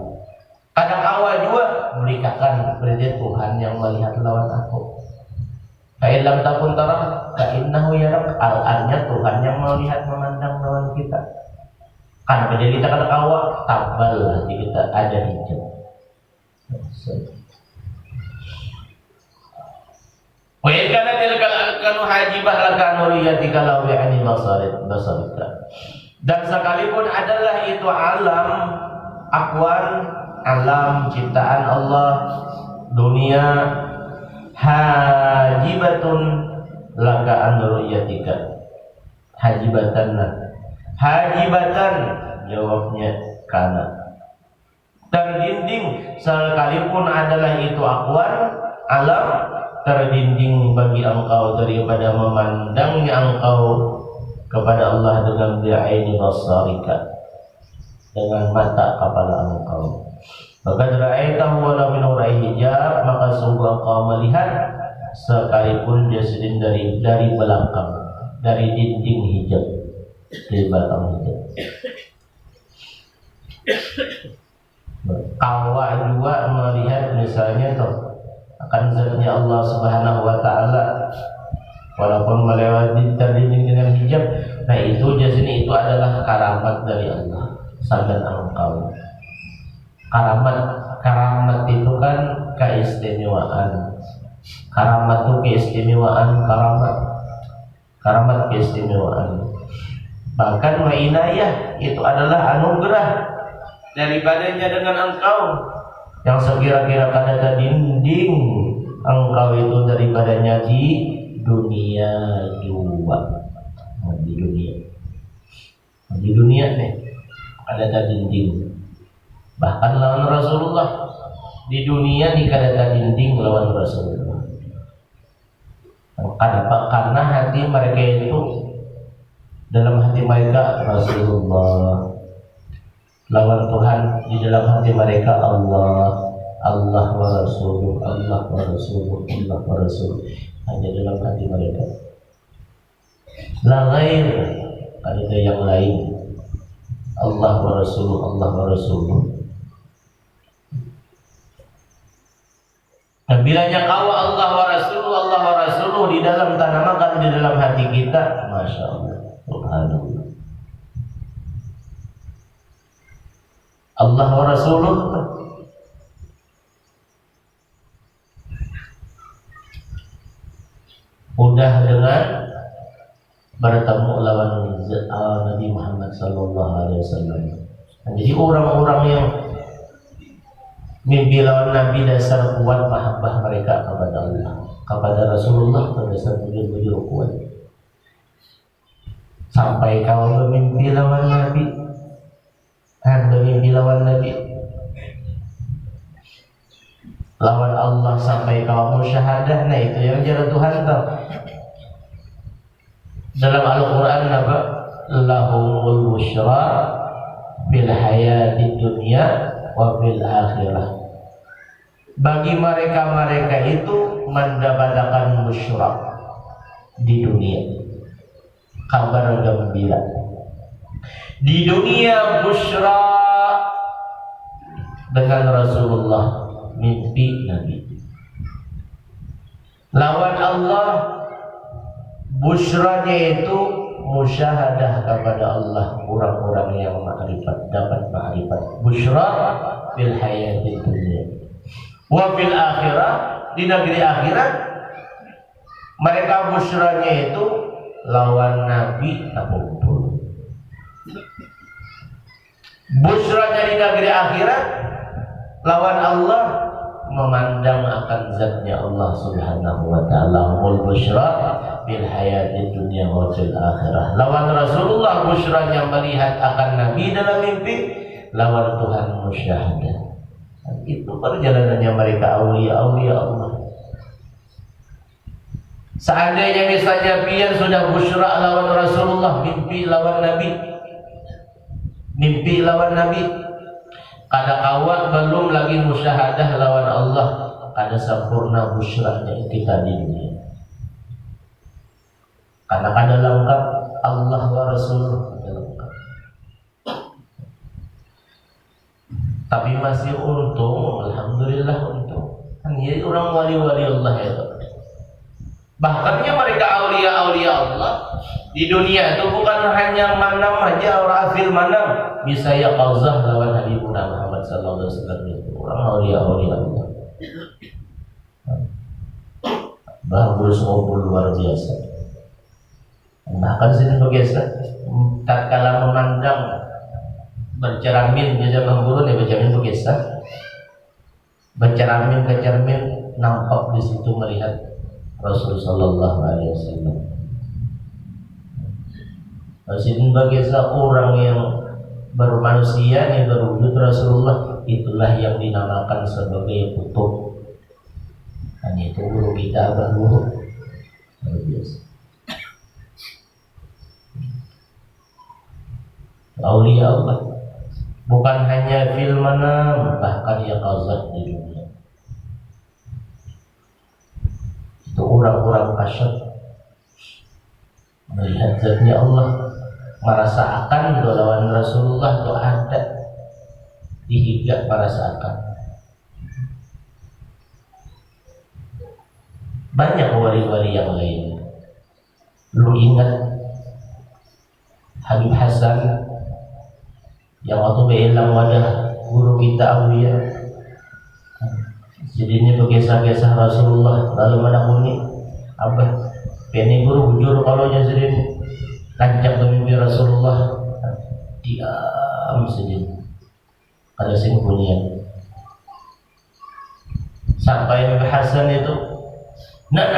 Kadang awal juga merikakan berarti Tuhan yang melihat lawan aku. Fa in lam takun tara fa innahu yarak. Al-arnya Tuhan yang melihat memandang lawan kita. Karena jadi kita kadang awal tabal hati kita ada hijab. Wa in kana tilkal arkanu hajibah laka nuriyatika law bi'ani basarika. Dan sekalipun adalah itu alam akwan, alam ciptaan Allah, dunia, hajibatun laka nuriyatika. Hajibatan jawabnya kana. Terdinding sekalipun adalah itu akwan, alam, terdinding bagi engkau daripada memandangnya engkau kepada Allah dengan bi'aini basarika, dengan mata kepala engkau. Maka ra'aitahu wa la min ura'i hijab, maka sungguh engkau melihat sekalipun dia sedang dari belakang, dari dinding hijab, dari belakang hijab. Awak juga melihat misalnya tuh akan zatnya Allah Subhanahu wa taala walaupun melewati terdinding dengan hijab. Nah itu jasini itu adalah karamat dari Allah sampai engkau. Karamat itu kan keistimewaan. Karamat itu keistimewaan, karamat keistimewaan. Bahkan wa inayah itu adalah anugerah daripadanya dengan engkau yang sekira-kira kada dinding engkau itu daripadanya di dunia juga. Di dunia nih ada dinding. Bahkan lawan Rasulullah di dunia di kada dinding lawan Rasulullah. Kenapa? Karena hati mereka itu, dalam hati mereka Rasulullah, lawan Tuhan di dalam hati mereka Allah wa Rasuluh, Allah wa Rasuluh, Allah wa Rasuluh, hanya dalam hati mereka. La ghair, ada yang lain. Allah wa Rasuluh, Allah wa Rasuluh. Dan bilanya kau Allah wa Rasuluh, Allah wa Rasuluh di dalam tanaman di dalam hati kita, Masya Allah, Subhanallah. Allah wa Rasuluh mudah dengan bertemu lawan Nabi Muhammad sallallahu alaihi wasallam. Jadi orang-orang yang mimpi lawan Nabi dasar kuat mahabbah mereka kepada Allah, kepada Rasulullah berdasar bujur-bujur kuat. Sampai kau bermimpi lawan Nabi, mimpi lawan Nabi, lawan Allah sampai kau musyahadah. Nah itu yang jalan Tuhan tahu. Dalam Al-Quran apa? Lahumul busyra fil hayati dunya wa fil akhirah. Bagi mereka itu mendapatkan busyra di dunia, kabar gembira. Di dunia busyra dengan Rasulullah, mimpi Nabi. Lawan Allah, busyranya itu musyahadah kepada Allah, orang-orang yang ma'rifat, dapat ma'rifat. Busyra fil hayati dunia wa fil akhirah, di negeri akhirat mereka busyranya itu lawan Nabi takumpul. Busyranya di negeri akhirat lawan Allah, memandang akan zatnya Allah Subhanahu wa ta'ala. Mul busyra bil hayati dunya wa fil akhirah. Lawan Rasulullah busyranya melihat akan Nabi dalam mimpi, lawan Tuhan musyahadah. Itu perjalanannya mereka aulia Allah. Seandainya misalnya pian sudah busyra lawan Rasulullah, mimpi lawan Nabi, kada kawat belum lagi musyahadah lawan Allah, kada sempurna busyranya kita di dunia. Karena kada lengkap Allah wa Rasul kada lengkap. Tapi masih untung, alhamdulillah untung. Kan ya orang wali-wali Allah ya. Bahkannya mereka aulia Allah di dunia itu bukan hanya manam aja, orang afil manam bisa ya qauzah lawan Habibuna Muhammad sallallahu alaihi wasallam itu orang aulia Allah. Bagus ngumpul luar biasa. Bahkan sini biasa tatkala memandang bercermin biasa menggurun ya bercermin biasa. Bercermin ke cermin nampak di situ melihat Rasulullah sallallahu alaihi wasallam. Sini biasa orang yang bermanusia yang berwujud Rasulullah, itulah yang dinamakan sebagai kutub. Dan itu guru kita berguru luar biasa. Aulia Allah bukan hanya fil manam, bahkan yang qauzah di dunia. Itu orang-orang kasyaf melihat zatnya Allah, merasakan lawan Rasulullah itu ada dihingga merasakan. Banyak wali-wali yang lain. Lu ingat Habib Hasan yang waktu behilang wadah guru kita Aulia, jadi ini bergesah-gesah Rasulullah lalu menakuni abah ini guru bujur kalau jadi kancak mimpi Rasulullah, diam saja ada singkunian sampai Habib Hasan itu nah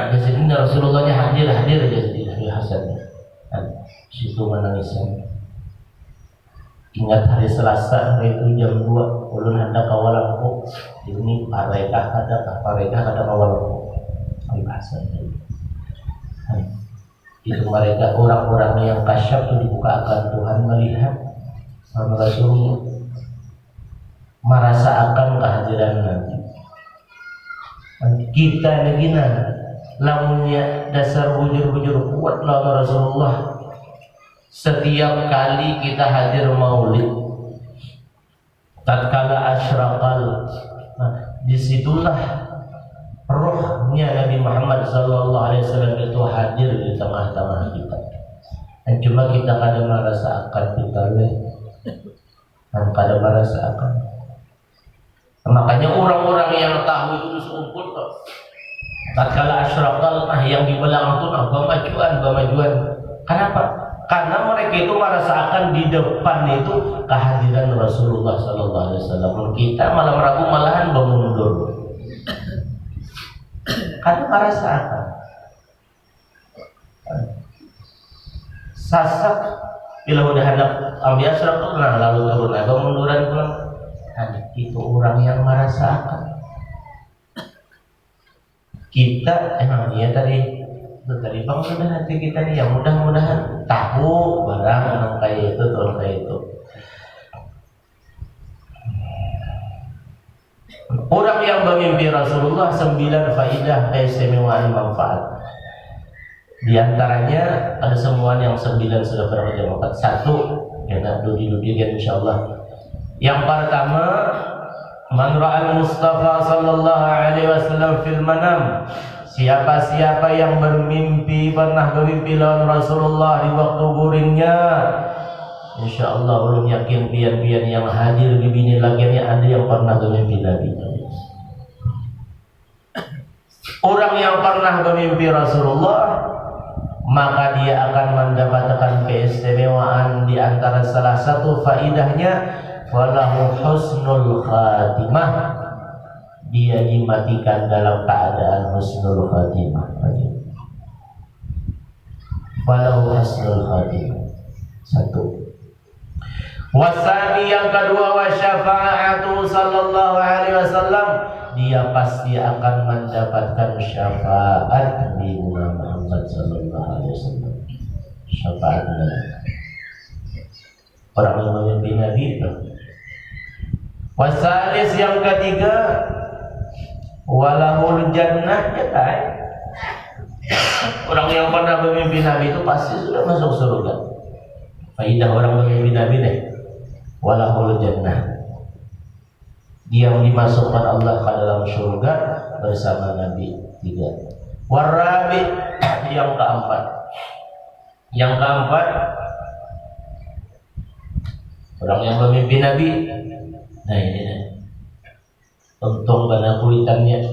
jadi Rasulullahnya hadir aja jadi Habib Hasan situ menangisan. Ingat hari Selasa itu jam 2 ulun hendak kawalanku ini parekah ada kawalanku Habib Hasan. Itu mereka orang-orang yang kasyaf itu dibukakan Tuhan melihat Rasulullah, merasakan kehadiran Nabi. Kita negina lamunnya dasar bujur-bujur kuat lawan Rasulullah. Setiap kali kita hadir maulid, tatkala asyraqal, disitulah rohnya Nabi Muhammad sallallahu alaihi wasallam itu hadir di tengah-tengah kita. Dan cuma kita kadang merasakan kita dan kadang merasakan. Makanya orang-orang yang tahu itu seumpul tatkala asyraqal yang di belakang itu bamajuan. Kenapa? Karena mereka itu merasakan di depan itu kehadiran Rasulullah sallallahu alaihi wasallam. Kita malah meragu malahan bermundur. Karena merasakan sasak bila udah ada ambil asyraq lalu turun atau munduran pulang. Itu orang yang merasakan. Kita ya tadi bangun hati kita nih yang mudah-mudahan tahu barang kayak itu turun kayak itu. Orang yang bermimpi Rasulullah 9 faidah keistimewaan manfaat. Di antaranya ada semua yang 9 sudah bermanfaat. 1 ya nak dudi-dudi insyaallah. Yang pertama, man ra'al Mustafa sallallahu alaihi wasallam fil manam. Siapa-siapa yang pernah bermimpi lawan Rasulullah di waktu guringnya, insyaallah ulun yakin pian-pian yang hadir di bini lagiannya ada yang pernah bermimpi Nabi. Orang yang pernah bermimpi Rasulullah, maka dia akan mendapatkan keistimewaan. Di antara salah satu faidahnya, walahu husnul khatimah. Dia dimatikan dalam keadaan husnul khatimah. Walau husnul khatimah. 1. Wasani yang kedua, wa syafa'atu sallallahu alaihi wasallam, dia pasti akan mendapatkan syafaat di Muhammad sallallahu alaihi wasallam. Syafaat orang yang memimpin Nabi itu. Wasalis yang ketiga, walahul jannah, ya kan? Orang yang pernah memimpin Nabi itu pasti sudah masuk surga. Faidah orang memimpin Nabi deh. Walahul jannah, dia dimasukkan Allah ke dalam surga bersama Nabi. Tiga. Warabi yang keempat. Yang keempat, orang yang memimpin Nabi. Nah ini nih, untung karena kuitannya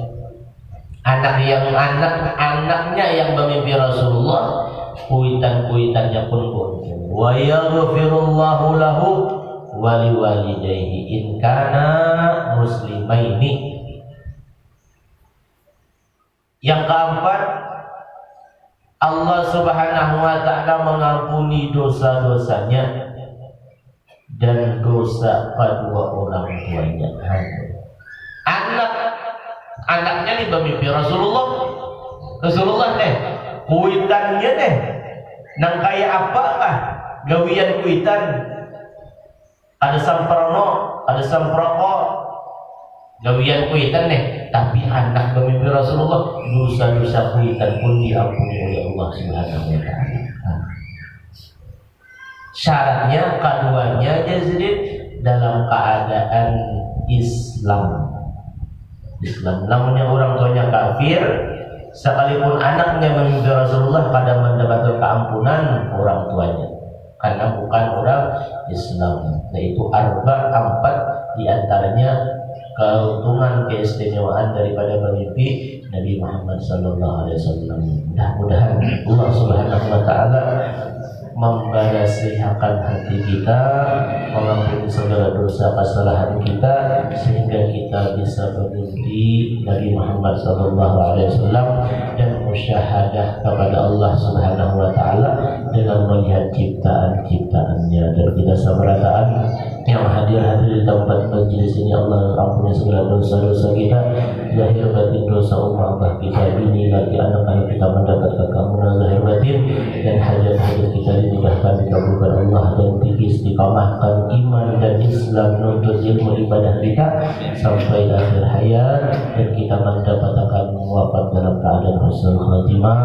anaknya yang memimpin Rasulullah, kuitannya pun wa yaghfirullahu lahu wali walidayhi in kana muslimaini. Yang keempat, Allah Subhanahu wa ta'ala mengampuni dosa-dosanya dan dosa kedua orang tuanya. Anaknya nih memimpin Rasulullah deh, kuitannya deh nang kayak apakah gawian kuitan, ada samprono, ada samproko, gawian kuitan nih, tapi anak memimpin Rasulullah, dosa-dosa kuitan pun diampuni oleh Allah Subhanahu wa ta'ala. Syaratnya keduanya jadi dalam keadaan Islam. Namanya orang tuanya kafir, sekalipun anaknya memimpin Rasulullah pada mendapatkan keampunan orang tuanya, karena bukan orang Islam. Yaitu empat diantaranya keuntungan keistimewaan daripada memimpin Nabi Muhammad SAW. Mudah-mudahan Allah Subhanahu wa ta'ala membalaskan hati kita, mengampuni segala dosa kesalahan kita, sehingga kita bisa bermimpi Nabi Muhammad SAW dan musyahadah kepada Allah Subhanahu wa ta'ala dengan melihat ciptaan-ciptaannya. Dan kita sabarataan yang hadir di tempat majlis ini, Allah ampuni segala dosa-dosa kita, zahir batin, dosa umat kita, bini lagi anak-anak kita mendapatkan keamunan zahir batin, dan hajat-hajat kita dimudahkan, dikabulkan Allah, dan istiqamahkan iman dan Islam, nuntut ilmu ibadah kita sampai akhir hayat, dan kita mendapatkan wafat dalam keadaan husnul khatimah.